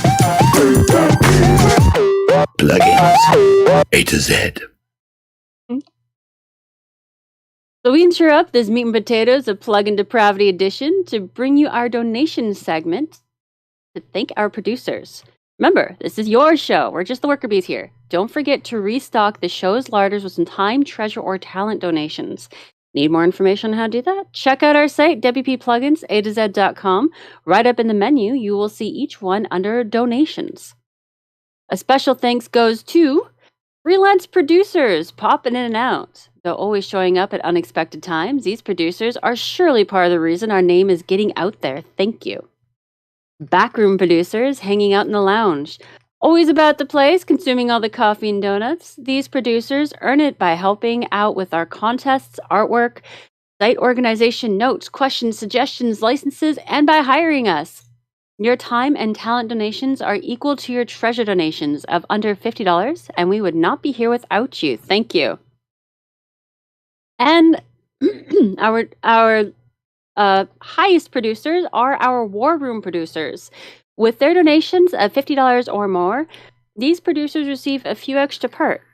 Plugins A-Z. So we interrupt this meat and potatoes of Plugin Depravity edition to bring you our donation segment to thank our producers. Remember, this is your show. We're just the worker bees here. Don't forget to restock the show's larders with some time, treasure, or talent donations. Need more information on how to do that? Check out our site, WPPluginsA-Z.com. Right up in the menu, you will see each one under donations. A special thanks goes to freelance producers popping in and out. Though always showing up at unexpected times, these producers are surely part of the reason our name is getting out there. Thank you. Backroom producers hanging out in the lounge. Always about the place, consuming all the coffee and donuts. These producers earn it by helping out with our contests, artwork, site organization, notes, questions, suggestions, licenses, and by hiring us. Your time and talent donations are equal to your treasure donations of under $50, and we would not be here without you. Thank you. And our highest producers are our War Room producers. With their donations of $50 or more, these producers receive a few extra perks.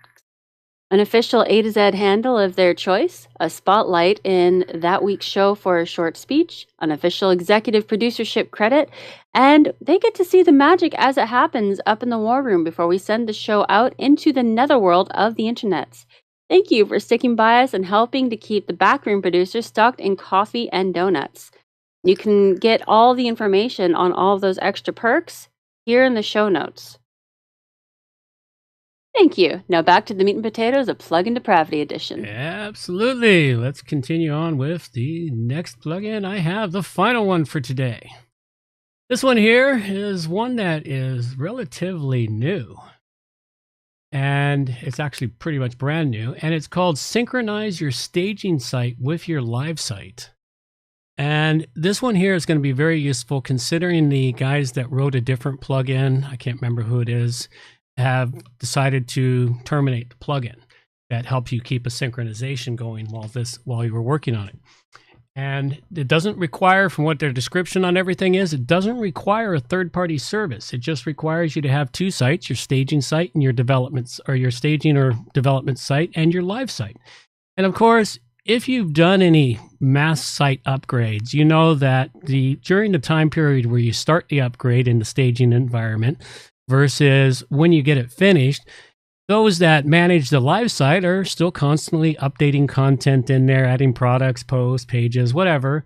An official A to Z handle of their choice, a spotlight in that week's show for a short speech, an official executive producership credit, and they get to see the magic as it happens up in the War Room before we send the show out into the netherworld of the internet. Thank you for sticking by us and helping to keep the backroom producers stocked in coffee and donuts. You can get all the information on all of those extra perks here in the show notes. Thank you. Now back to the meat and potatoes of Plugin Depravity edition. Absolutely. Let's continue on with the next plugin I have, the final one for today. This one here is one that is relatively new. And it's actually pretty much brand new. And it's called Synchronize Your Staging Site with Your Live Site. And this one here is going to be very useful considering the guys that wrote a different plugin, I can't remember who it is, have decided to terminate the plugin that helps you keep a synchronization going while you were working on it. And it doesn't require, from what their description on everything is, it doesn't require a third-party service. It just requires you to have two sites, your staging site and your developments, or your staging or development site and your live site. And of course, if you've done any mass site upgrades, you know that during the time period where you start the upgrade in the staging environment versus when you get it finished, those that manage the live site are still constantly updating content in there, adding products, posts, pages, whatever.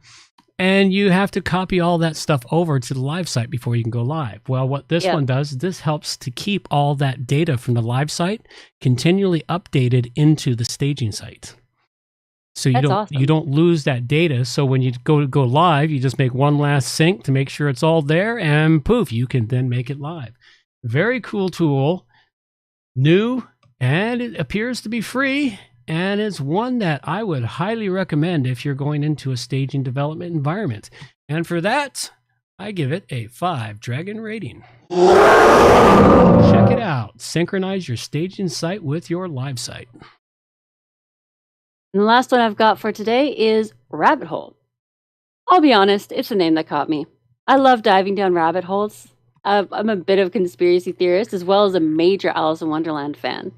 And you have to copy all that stuff over to the live site before you can go live. Well, what this one does, this helps to keep all that data from the live site continually updated into the staging site. So you don't lose that data. So when you go live, you just make one last sync to make sure it's all there, and poof, you can then make it live. Very cool tool. New, and it appears to be free, and it's one that I would highly recommend if you're going into a staging development environment. And for that, I give it a 5 dragon rating. Check it out. Synchronize your staging site with your live site. And the last one I've got for today is Rabbit Hole. I'll be honest, it's a name that caught me. I love diving down rabbit holes. I'm a bit of a conspiracy theorist as well as a major Alice in Wonderland fan.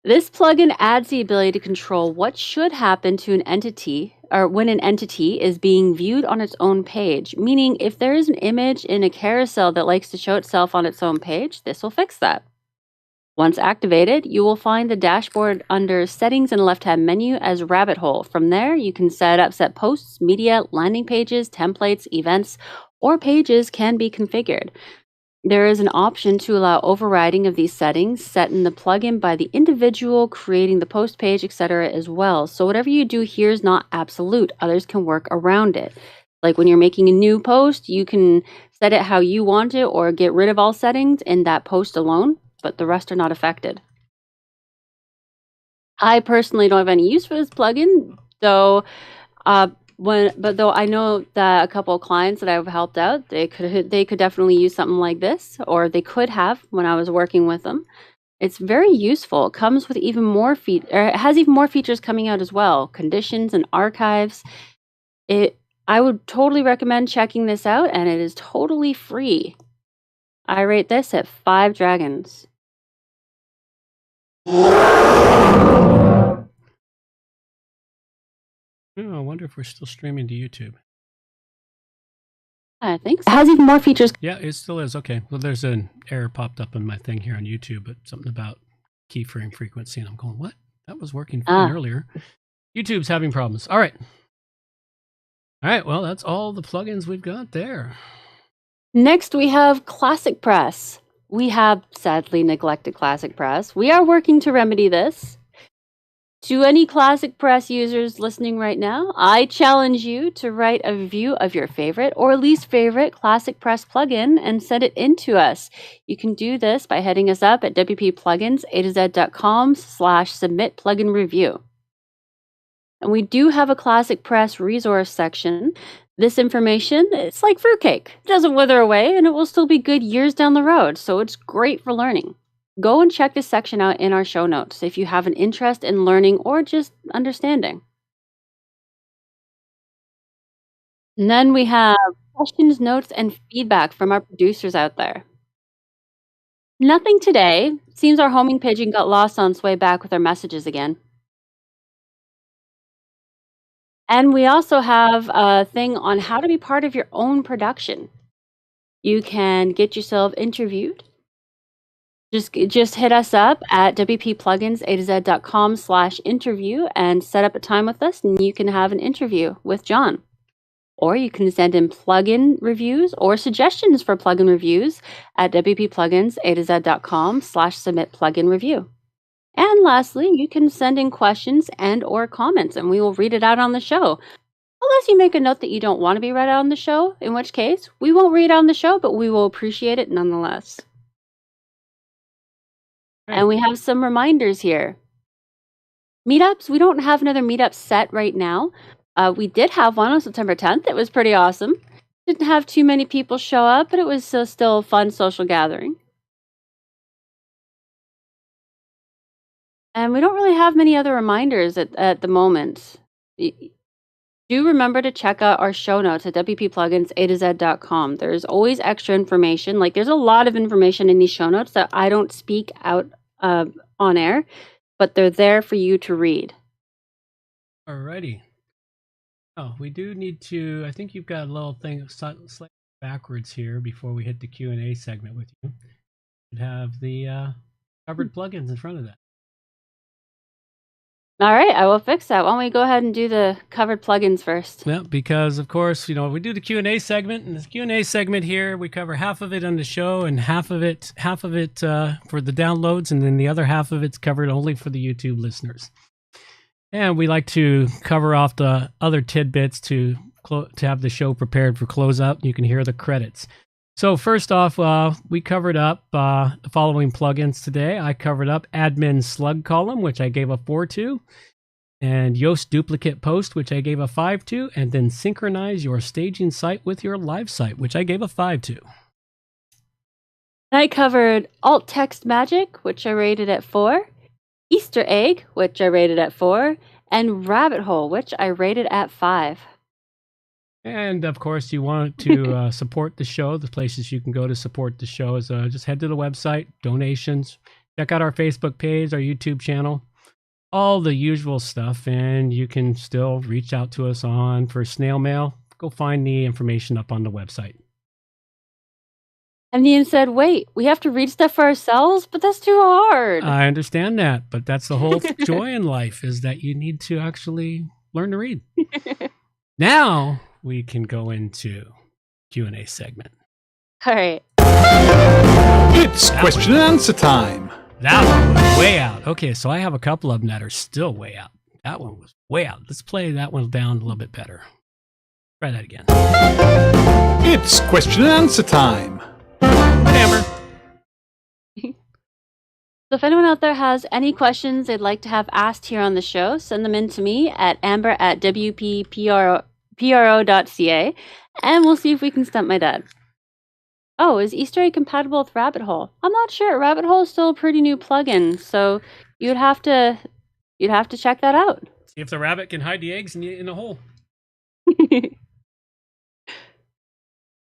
This plugin adds the ability to control what should happen to an entity, or when an entity is being viewed on its own page, meaning if there is an image in a carousel that likes to show itself on its own page, this will fix that. Once activated, you will find the dashboard under Settings in the left-hand menu as Rabbit Hole. From there, you can set posts, media, landing pages, templates, events, or pages can be configured. There is an option to allow overriding of these settings set in the plugin by the individual creating the post page, etc. as well. So whatever you do here is not absolute. Others can work around it. Like when you're making a new post, you can set it how you want it or get rid of all settings in that post alone, but the rest are not affected. I personally don't have any use for this plugin, though though I know that a couple of clients that I've helped out, they could definitely use something like this, or they could have when I was working with them. It's very useful. It comes with even more it has even more features coming out as well, conditions and archives. I would totally recommend checking this out, and it is totally free. I rate this at 5 dragons. Oh, I wonder if we're still streaming to YouTube. I think so. It has even more features. Yeah, it still is. Okay. Well, there's an error popped up in my thing here on YouTube, but something about keyframe frequency, and I'm going, what? That was working fine earlier. YouTube's having problems. All right. All right. Well, that's all the plugins we've got there. Next, we have ClassicPress. We have sadly neglected ClassicPress. We are working to remedy this. To any ClassicPress users listening right now, I challenge you to write a review of your favorite or least favorite ClassicPress plugin and send it in to us. You can do this by heading us up at WPPlugins A-Z.com/submit plugin review. And we do have a ClassicPress resource section. This information, it's like fruitcake. It doesn't wither away, and it will still be good years down the road, so it's great for learning. Go and check this section out in our show notes if you have an interest in learning or just understanding. And then we have questions, notes, and feedback from our producers out there. Nothing today. Seems our homing pigeon got lost on its way back with our messages again. And we also have a thing on how to be part of your own production. You can get yourself interviewed. Just hit us up at WPPlugins A-Z.com/interview and set up a time with us, and you can have an interview with John. Or you can send in plugin reviews or suggestions for plugin reviews at WPPlugins A-Z.com/submit plugin review. And lastly, you can send in questions and or comments, and we will read it out on the show. Unless you make a note that you don't want to be read out on the show, in which case we won't read it on the show, but we will appreciate it nonetheless. And we have some reminders here. Meetups, we don't have another meetup set right now. We did have one on September 10th. It was pretty awesome. Didn't have too many people show up, but it was still a fun social gathering. And we don't really have many other reminders at the moment. do remember to check out our show notes at wppluginsa-z.com. There's always extra information. Like, there's a lot of information in these show notes that I don't speak out on air, but they're there for you to read. Alrighty. Oh, we do need to, I think you've got a little thing slightly backwards here before we hit the Q&A segment with you. You have the covered plugins in front of that. All right, I will fix that. Why don't we go ahead and do the covered plugins first? Yeah, because of course, we do the Q&A segment, and this Q&A segment here, we cover half of it on the show and half of it for the downloads, and then the other half of it's covered only for the YouTube listeners. And we like to cover off the other tidbits to have the show prepared for closeout. You can hear the credits. So first off, we covered up the following plugins today. I covered up Admin Slug Column, which I gave a 4 to, and Yoast Duplicate Post, which I gave a 5 to, and then Synchronize your staging site with your live site, which I gave a 5 to. I covered Alt Text Magic, which I rated at 4, Easter Egg, which I rated at 4, and Rabbit Hole, which I rated at 5. And of course, you want to support the show. The places you can go to support the show is just head to the website, donations, check out our Facebook page, our YouTube channel, all the usual stuff. And you can still reach out to us for snail mail. Go find the information up on the website. And Ian said, wait, we have to read stuff for ourselves? But that's too hard. I understand that, but that's the whole joy in life, is that you need to actually learn to read. Now we can go into Q&A segment. All right. It's question and answer time. That one was way out. Okay, so I have a couple of them that are still way out. That one was way out. Let's play that one down a little bit better. Try that again. It's question and answer time. Amber. So if anyone out there has any questions they'd like to have asked here on the show, send them in to me at amber@wppro.ca, and we'll see if we can stump my dad. Oh, is Easter egg compatible with Rabbit Hole? I'm not sure. Rabbit Hole is still a pretty new plugin, so you'd have to check that out. See if the rabbit can hide the eggs in the hole.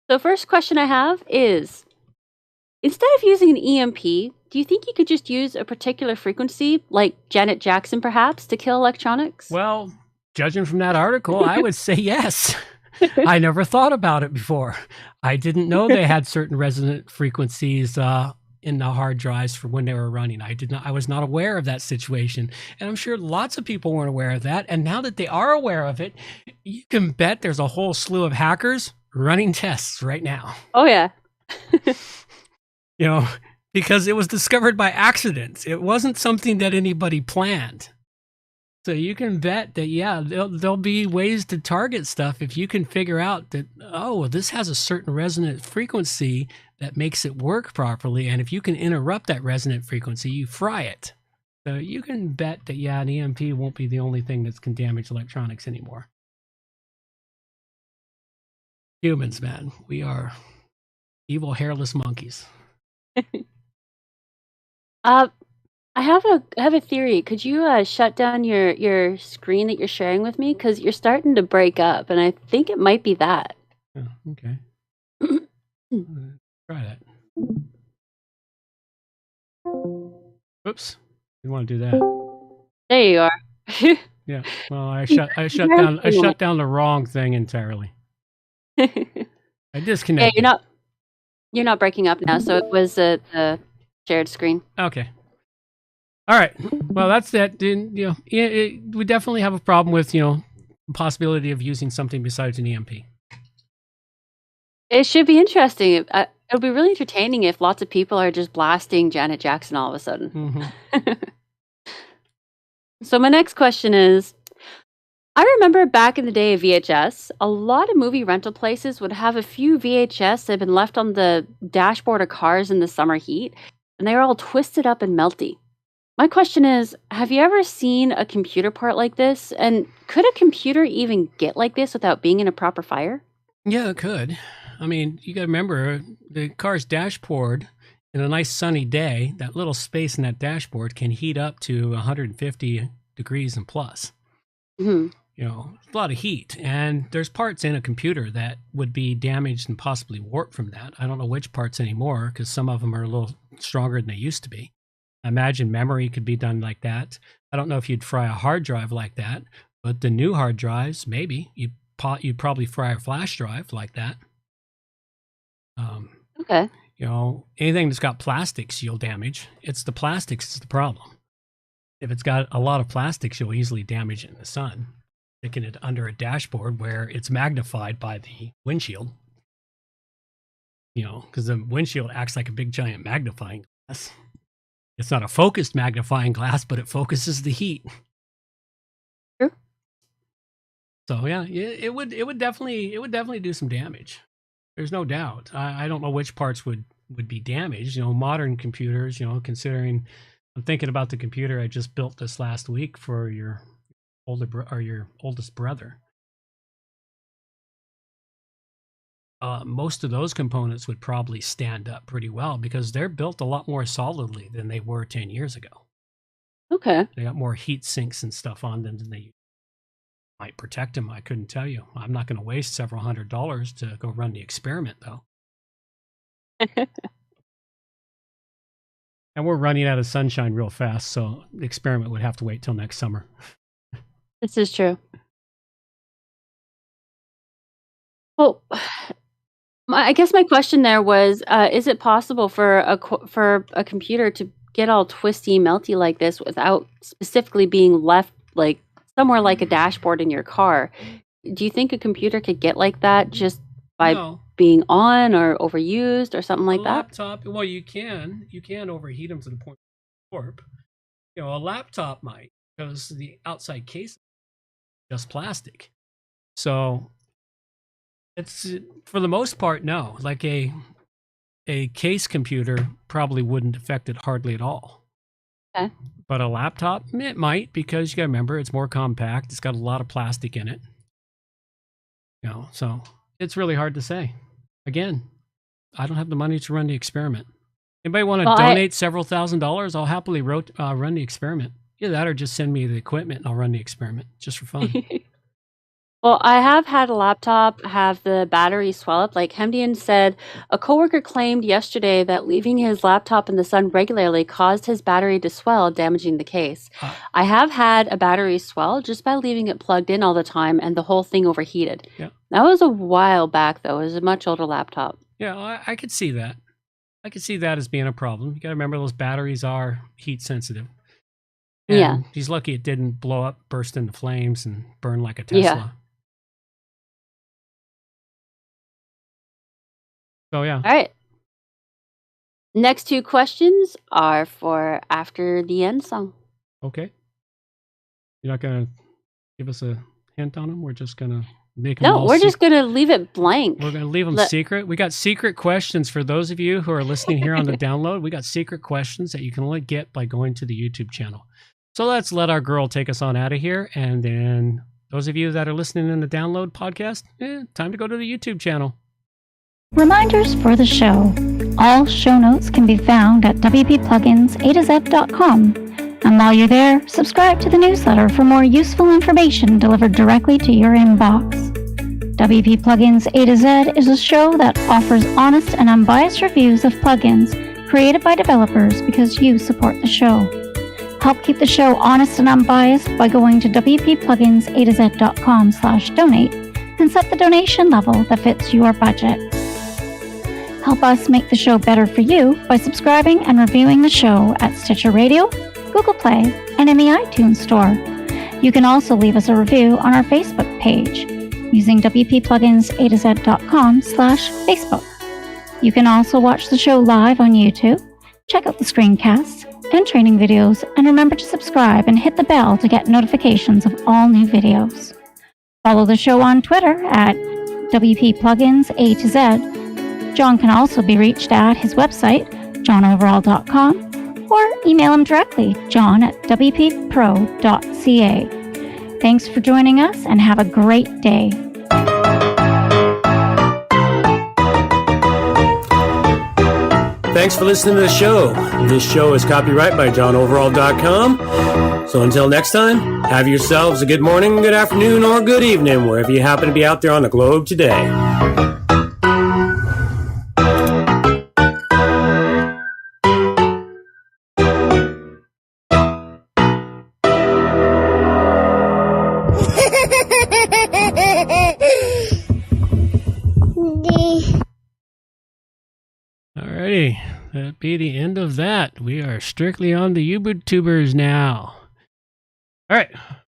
So first question I have is, instead of using an EMP, do you think you could just use a particular frequency, like Janet Jackson perhaps, to kill electronics? Well, judging from that article, I would say yes. I never thought about it before. I didn't know they had certain resonant frequencies in the hard drives for when they were running. I was not aware of that situation. And I'm sure lots of people weren't aware of that. And now that they are aware of it, you can bet there's a whole slew of hackers running tests right now. Oh, yeah. Because it was discovered by accident. It wasn't something that anybody planned. So you can bet that, yeah, there'll be ways to target stuff if you can figure out that, oh, this has a certain resonant frequency that makes it work properly. And if you can interrupt that resonant frequency, you fry it. So you can bet that, yeah, an EMP won't be the only thing that can damage electronics anymore. Humans, man, we are evil hairless monkeys. I have a theory. Could you shut down your screen that you're sharing with me? Because you're starting to break up, and I think it might be that. Oh, okay. Try that. Oops. Didn't want to do that. There you are. Yeah. Well, I shut down the wrong thing entirely. I disconnected. Yeah, you're not breaking up now, so it was the shared screen. Okay. All right. Well, that's that. We definitely have a problem with, the possibility of using something besides an EMP. It should be interesting. It'll be really entertaining if lots of people are just blasting Janet Jackson all of a sudden. Mm-hmm. So my next question is, I remember back in the day of VHS, a lot of movie rental places would have a few VHS that had been left on the dashboard of cars in the summer heat, and they were all twisted up and melty. My question is, have you ever seen a computer part like this? And could a computer even get like this without being in a proper fire? Yeah, it could. I mean, you got to remember, the car's dashboard, in a nice sunny day, that little space in that dashboard can heat up to 150 degrees and plus. Mm-hmm. a lot of heat, and there's parts in a computer that would be damaged and possibly warped from that. I don't know which parts anymore because some of them are a little stronger than they used to be. I imagine memory could be done like that. I don't know if you'd fry a hard drive like that, but the new hard drives, maybe you'd probably fry a flash drive like that. Okay. Anything that's got plastics you'll damage. It's the plastics that's the problem. If it's got a lot of plastics, you'll easily damage it in the sun. Sticking it under a dashboard where it's magnified by the windshield. Because the windshield acts like a big giant magnifying glass. It's not a focused magnifying glass, but it focuses the heat. Sure. So yeah, it would definitely do some damage. There's no doubt. I don't know which parts would be damaged. Modern computers. Considering I'm thinking about the computer I just built this last week for your your oldest brother. Most of those components would probably stand up pretty well because they're built a lot more solidly than they were 10 years ago. Okay. They got more heat sinks and stuff on them than they might protect them. I couldn't tell you. I'm not going to waste several $100s to go run the experiment, though. And we're running out of sunshine real fast, so the experiment would have to wait till next summer. This is true. Well, I guess my question there was, is it possible for a computer to get all twisty, melty like this without specifically being left like somewhere like a dashboard in your car? Do you think a computer could get like that just by being on or overused or something like that? Laptop, well, you can overheat them to the point of warp. A laptop might, because the outside case is just plastic. So it's, for the most part, no. Like a case computer probably wouldn't affect it hardly at all. Okay. But a laptop, it might, because you got to remember it's more compact. It's got a lot of plastic in it. So it's really hard to say. Again, I don't have the money to run the experiment. Anybody want to donate several $1,000s? I'll happily run the experiment. Either that or just send me the equipment and I'll run the experiment just for fun. Well, I have had a laptop have the battery swell up. Like Hemdian said, a coworker claimed yesterday that leaving his laptop in the sun regularly caused his battery to swell, damaging the case. I have had a battery swell just by leaving it plugged in all the time and the whole thing overheated. Yeah. That was a while back, though. It was a much older laptop. Yeah, I could see that. I could see that as being a problem. You got to remember those batteries are heat sensitive. And Yeah. he's lucky it didn't blow up, burst into flames, and burn like a Tesla. Yeah. So yeah. All right. Next two questions are for after the end song. Okay. You're not gonna give us a hint on them. We're just gonna make them. No, we're just going to leave it blank. We're gonna leave them secret. We got secret questions for those of you who are listening here on the download. We got secret questions that you can only get by going to the YouTube channel. So let's let our girl take us on out of here, and then those of you that are listening in the download podcast, time to go to the YouTube channel. Reminders for the show. All show notes can be found at WPPlugins A-Z.com. And while you're there, subscribe to the newsletter for more useful information delivered directly to your inbox. WP Plugins A-Z is a show that offers honest and unbiased reviews of plugins created by developers because you support the show. Help keep the show honest and unbiased by going to WPPluginsAToZ.com/donate and set the donation level that fits your budget. Help us make the show better for you by subscribing and reviewing the show at Stitcher Radio, Google Play, and in the iTunes Store. You can also leave us a review on our Facebook page using WPPluginsAToZ.com/Facebook. You can also watch the show live on YouTube, check out the screencasts and training videos, and remember to subscribe and hit the bell to get notifications of all new videos. Follow the show on Twitter at WPPluginsA-Z. John can also be reached at his website, johnoverall.com, or email him directly, john@wppro.ca. Thanks for joining us and have a great day. thanks for listening to the show. This show is copyright by johnoverall.com. So until next time, have yourselves a good morning, good afternoon, or good evening, wherever you happen to be out there on the globe today. Alrighty, that'd be the end of that. We are strictly on the YouTubers now. All right,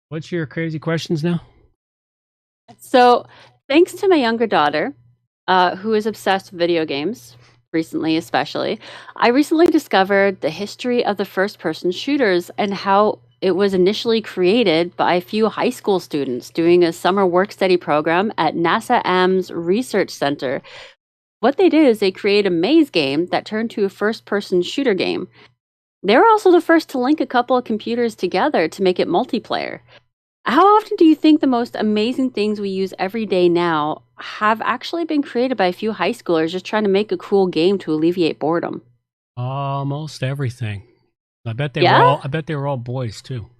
what's your crazy questions now? So, thanks to my younger daughter, who is obsessed with video games, recently especially, I recently discovered the history of the first-person shooters and how it was initially created by a few high school students doing a summer work-study program at NASA AMS Research Center. What they did is they created a maze game that turned to a first-person shooter game. They were also the first to link a couple of computers together to make it multiplayer. How often do you think the most amazing things we use every day now have actually been created by a few high schoolers just trying to make a cool game to alleviate boredom? Almost everything. I bet they were all boys too.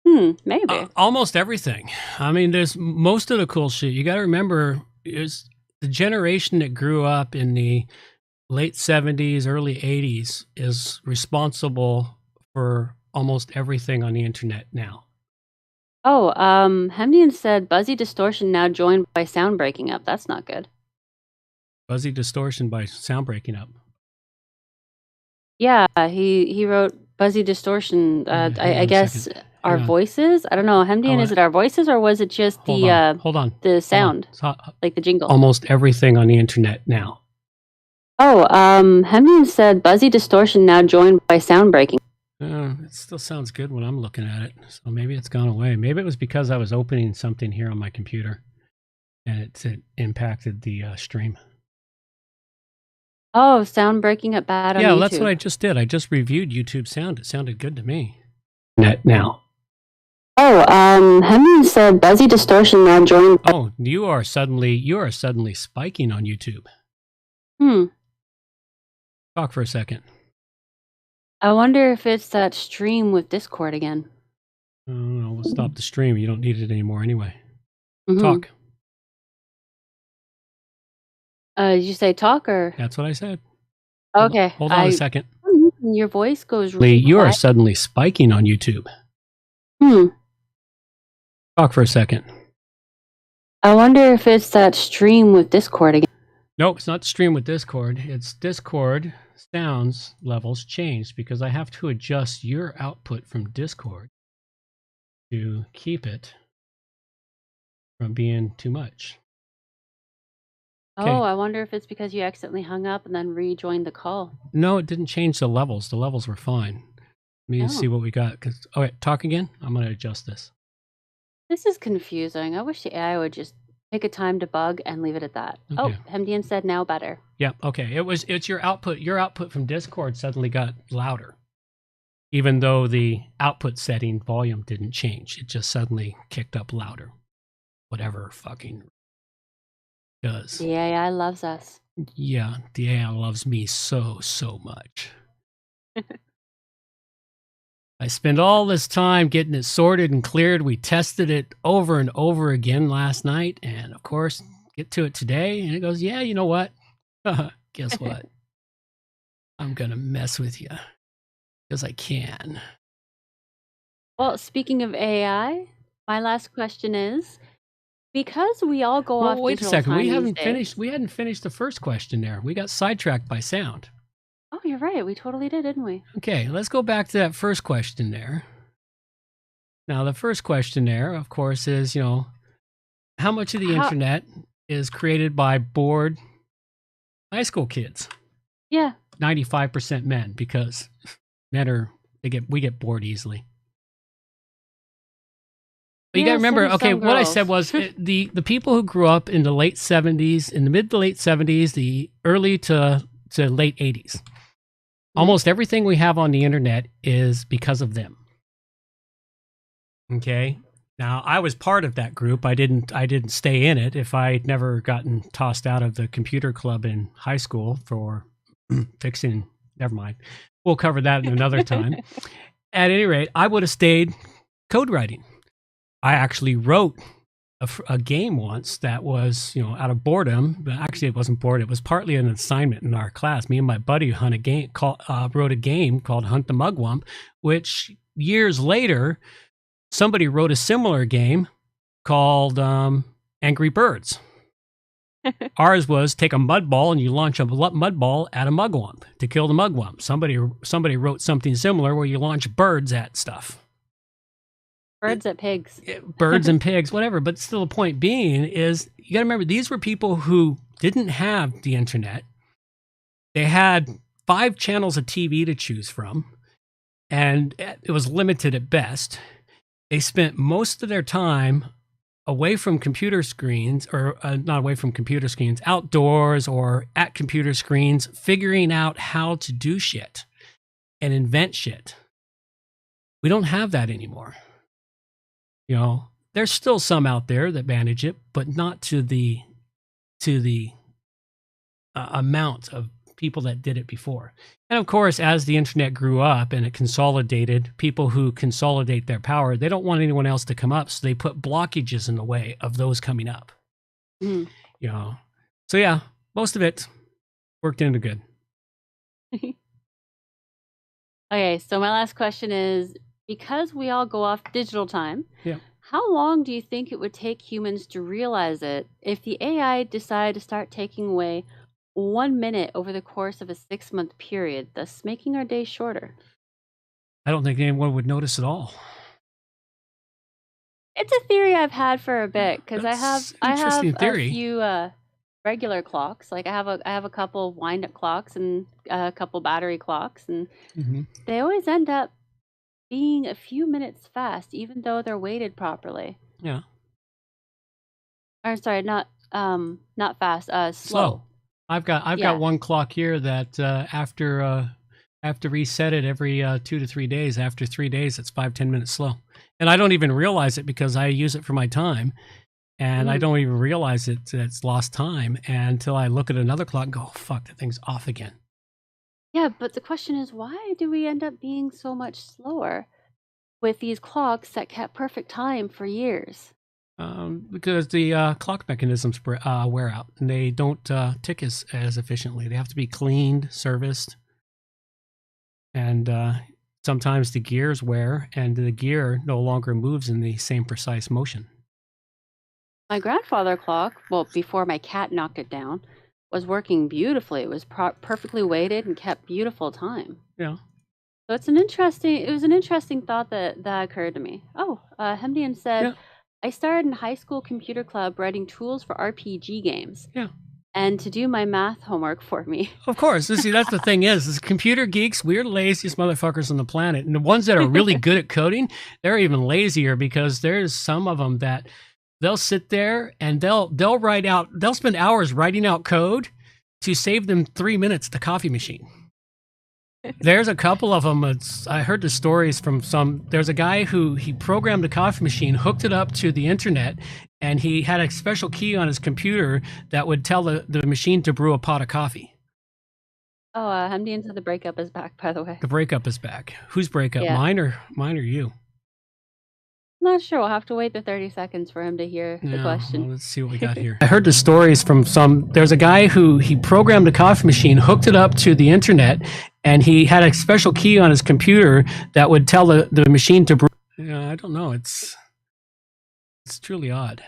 Maybe. Almost everything. I mean, there's most of the cool shit. You got to remember is the generation that grew up in the late 70s, early 80s is responsible for almost everything on the internet now. Oh, Hemdian said Buzzy Distortion now joined by sound breaking up. That's not good. Buzzy Distortion by sound breaking up. Yeah, he wrote Buzzy Distortion. I guess our voices. I don't know. Hemdian, is it our voices or was it just the sound, like the jingle? Almost everything on the internet now. Oh, Hemdian said Buzzy Distortion now joined by sound breaking. It still sounds good when I'm looking at it, so maybe it's gone away. Maybe it was because I was opening something here on my computer, and it impacted the stream. Oh, sound breaking up bad on YouTube. Yeah, that's what I just did. I just reviewed YouTube sound. It sounded good to me. Now. Oh, Hemdian said Buzzy Distortion now joined. Oh, you are suddenly spiking on YouTube. Talk for a second. I wonder if it's that stream with Discord again. No, we'll stop the stream. You don't need it anymore anyway. Mm-hmm. Talk. Did you say talk or? That's what I said. Okay. Hold on a second. Your voice goes really You quiet. are suddenly spiking on YouTube. Talk for a second. I wonder if it's that stream with Discord again. Nope, it's not stream with Discord. It's Discord sounds levels changed because I have to adjust your output from Discord to keep it from being too much. Okay. Oh, I wonder if it's because you accidentally hung up and then rejoined the call. No, it didn't change the levels. The levels were fine. Let me see what we got. All right, talk again. I'm going to adjust this. This is confusing. I wish the AI would just pick a time to bug and leave it at that. Okay. Oh, Hemdian said now better. Yeah, okay. It's your output. Your output from Discord suddenly got louder. Even though the output setting volume didn't change. It just suddenly kicked up louder. Whatever fucking does. The AI loves us. Yeah, the AI loves me so much. I spent all this time getting it sorted and cleared. We tested it over and over again last night. And of course, get to it today. And it goes, yeah, you know what? Guess what? I'm going to mess with you. Because I can. Well, speaking of AI, my last question is, because we all go off wait a digital second. time We hadn't finished the first question there. We got sidetracked by sound. Oh, you're right. We totally did, didn't we? Okay, let's go back to that first question there. Now, the first question there, of course, is, how much of the internet is created by bored high school kids? Yeah. 95% men, because men we get bored easily. But you got to remember, okay, what I said was the people who grew up in the late 70s, in the mid to late 70s, the early to late 80s. Almost everything we have on the internet is because of them. Okay? Now, I was part of that group. I didn't stay in it. If I'd never gotten tossed out of the computer club in high school for fixing, never mind. We'll cover that in another time. At any rate, I would have stayed code writing. I actually wrote a game once that was, out of boredom, but actually it wasn't bored. It was partly an assignment in our class. Me and my buddy wrote a game called Hunt the Mugwump, which years later, somebody wrote a similar game called Angry Birds. Ours was take a mud ball and you launch a mud ball at a mugwump to kill the mugwump. Somebody wrote something similar where you launch birds at stuff. Birds at pigs. Birds and pigs, whatever. But still, the point being is you got to remember, these were people who didn't have the internet. They had 5 channels of TV to choose from, and it was limited at best. They spent most of their time away from computer screens, or not away from computer screens, outdoors or at computer screens, figuring out how to do shit and invent shit. We don't have that anymore. There's still some out there that manage it, but not to the amount of people that did it before. And of course, as the internet grew up and it consolidated, people who consolidate their power, they don't want anyone else to come up, so they put blockages in the way of those coming up. So yeah, most of it worked into good. Okay, so my last question is, because we all go off digital time, how long do you think it would take humans to realize it if the AI decided to start taking away 1 minute over the course of a 6-month period, thus making our days shorter? I don't think anyone would notice at all. It's a theory I've had for a bit, because I have theory. A few regular clocks. Like I have a couple wind-up clocks and a couple battery clocks, and they always end up being a few minutes fast, even though they're weighted properly. Yeah. Or sorry, not fast. Slow. I've got one clock here that after reset it every 2 to 3 days. After 3 days, it's 5-10 minutes slow, and I don't even realize it because I use it for my time, and I don't even realize it's lost time until I look at another clock and go, oh, fuck, that thing's off again. Yeah, but the question is, why do we end up being so much slower with these clocks that kept perfect time for years? Because the clock mechanisms wear out, and they don't tick as efficiently. They have to be cleaned, serviced, and sometimes the gears wear, and the gear no longer moves in the same precise motion. My grandfather clock, well, before my cat knocked it down, was working beautifully. It was perfectly weighted and kept beautiful time. Yeah. So it was an interesting thought that occurred to me. Oh, Hemdian said, I started in high school computer club writing tools for RPG games. Yeah. And to do my math homework for me. Of course. See, that's the thing is computer geeks, we're the laziest motherfuckers on the planet. And the ones that are really good at coding, they're even lazier, because there's some of them that they'll sit there and they'll spend hours writing out code to save them 3 minutes at the coffee machine. There's a couple of them. I heard the stories from there's a guy who he programmed a coffee machine, hooked it up to the internet, and he had a special key on his computer that would tell the machine to brew a pot of coffee. Oh, Hemdian said the breakup is back, by the way. The breakup is back. Whose breakup? Yeah. Mine or you? I'm not sure. We'll have to wait the 30 seconds for him to hear the question. Well, let's see what we got here. I heard the stories from there's a guy who he programmed a coffee machine, hooked it up to the internet, and he had a special key on his computer that would tell the machine to brew. I don't know. It's truly odd.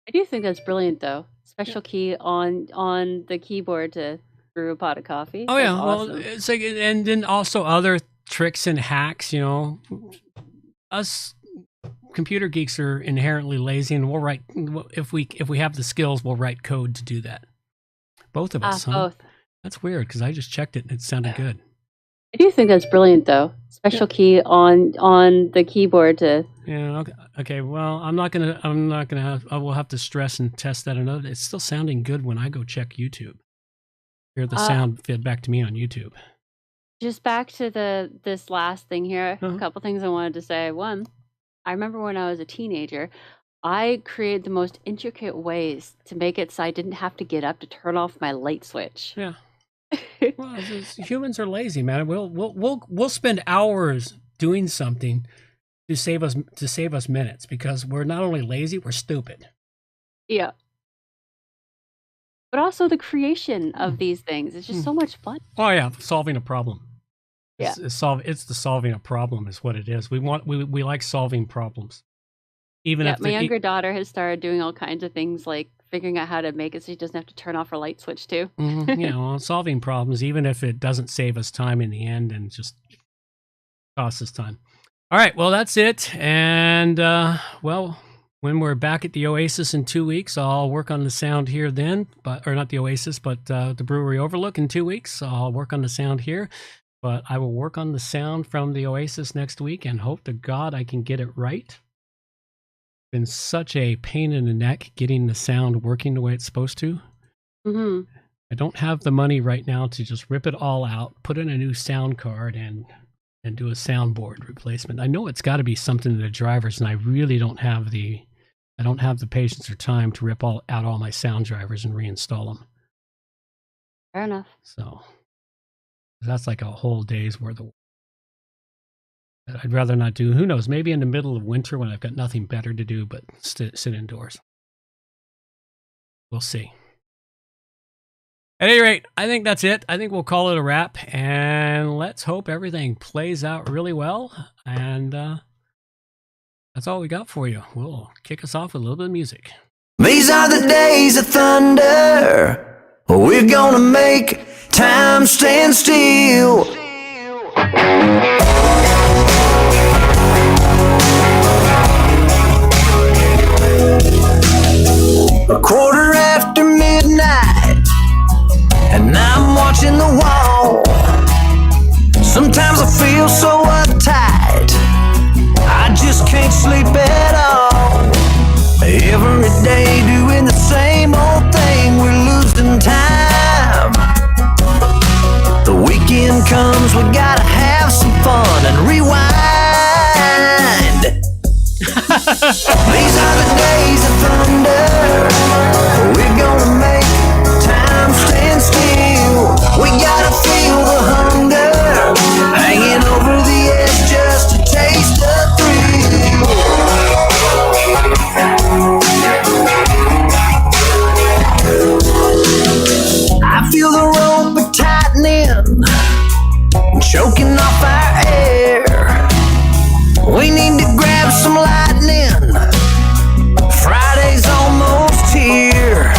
I do think that's brilliant, though. Special key on the keyboard to brew a pot of coffee. Oh, yeah. Awesome. Well, it's like, and then also other tricks and hacks, us computer geeks are inherently lazy, and we'll write, if we have the skills, we'll write code to do that. Both of us, huh? Both. That's weird, because I just checked it and it sounded good. I do think that's brilliant, though. Special key on the keyboard to. Yeah. Okay. Well, I will have to stress and test that another day. It's still sounding good when I go check YouTube. Hear the sound fed back to me on YouTube. Just back to this last thing here. A couple things I wanted to say. One, I remember when I was a teenager, I created the most intricate ways to make it so I didn't have to get up to turn off my light switch. Yeah. Well, humans are lazy, man. We'll spend hours doing something to save us minutes because we're not only lazy, we're stupid. Yeah. But also the creation of these things is just so much fun. Oh yeah, solving a problem. Yeah. It's the solving a problem is what it is. We like solving problems. Even if my younger daughter has started doing all kinds of things like figuring out how to make it so she doesn't have to turn off her light switch too. Solving problems, even if it doesn't save us time in the end and just costs us time. All right, well, that's it. And, when we're back at the Oasis in 2 weeks, I'll work on the sound here then. Or not the Oasis, but the Brewery Overlook in 2 weeks. So I'll work on the sound here. But I will work on the sound from the Oasis next week and hope to God I can get it right. Been such a pain in the neck getting the sound working the way it's supposed to. Mm-hmm. I don't have the money right now to just rip it all out, put in a new sound card, and do a soundboard replacement. I know it's got to be something in the drivers, and I really don't have the patience or time to rip out all my sound drivers and reinstall them. Fair enough. So that's like a whole day's worth of work. I'd rather not do. Who knows? Maybe in the middle of winter when I've got nothing better to do but sit indoors. We'll see. At any rate, I think that's it. I think we'll call it a wrap, and let's hope everything plays out really well. And that's all we got for you. We'll kick us off with a little bit of music. These are the days of thunder. We're gonna make time stand still. A quarter after midnight, and I'm watching the wall. Sometimes I feel so uptight, I just can't sleep at all. Every day doing the same old thing, we're losing time. The weekend comes, we gotta have some fun and rewind. These are the days of thunder. We're gonna make time stand still. We gotta feel the hunger, hanging over the edge just to taste the thrill. I feel the rope tightening, choking off our air. We need to grab some lightning. Friday's almost here.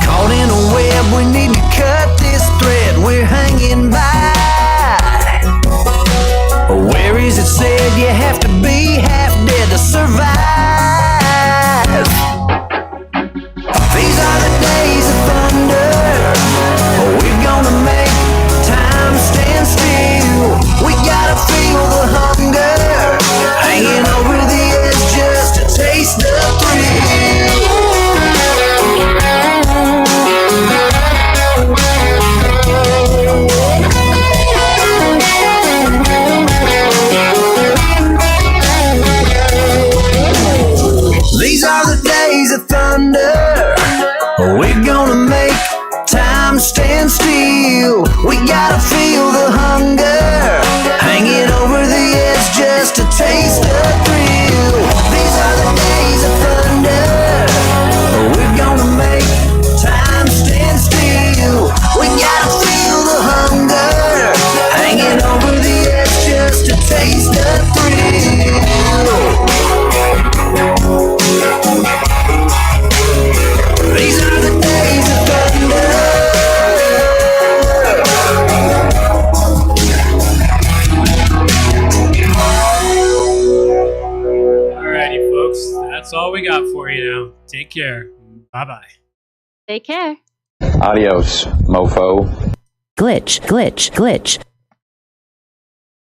Caught in a web, we need to cut this thread. We're hanging by. Where is it said you have to be half dead to survive? These are the days of thunder. We're gonna make time stand still. We gotta feel the hunger, hanging over the edge just to taste the thrill. These are the days of thunder. We're gonna make time stand still. We gotta feel the hunger, hanging over the edge just to taste the thrill. These are the days of thunder. We're gonna make time stand still. We gotta feel the hunger, hanging over the edge just to taste the thrill. These are the days of thunder. Alrighty, folks. That's all we got for you now. Take care. Bye-bye. Take care. Adios, mofo. Glitch, glitch, glitch.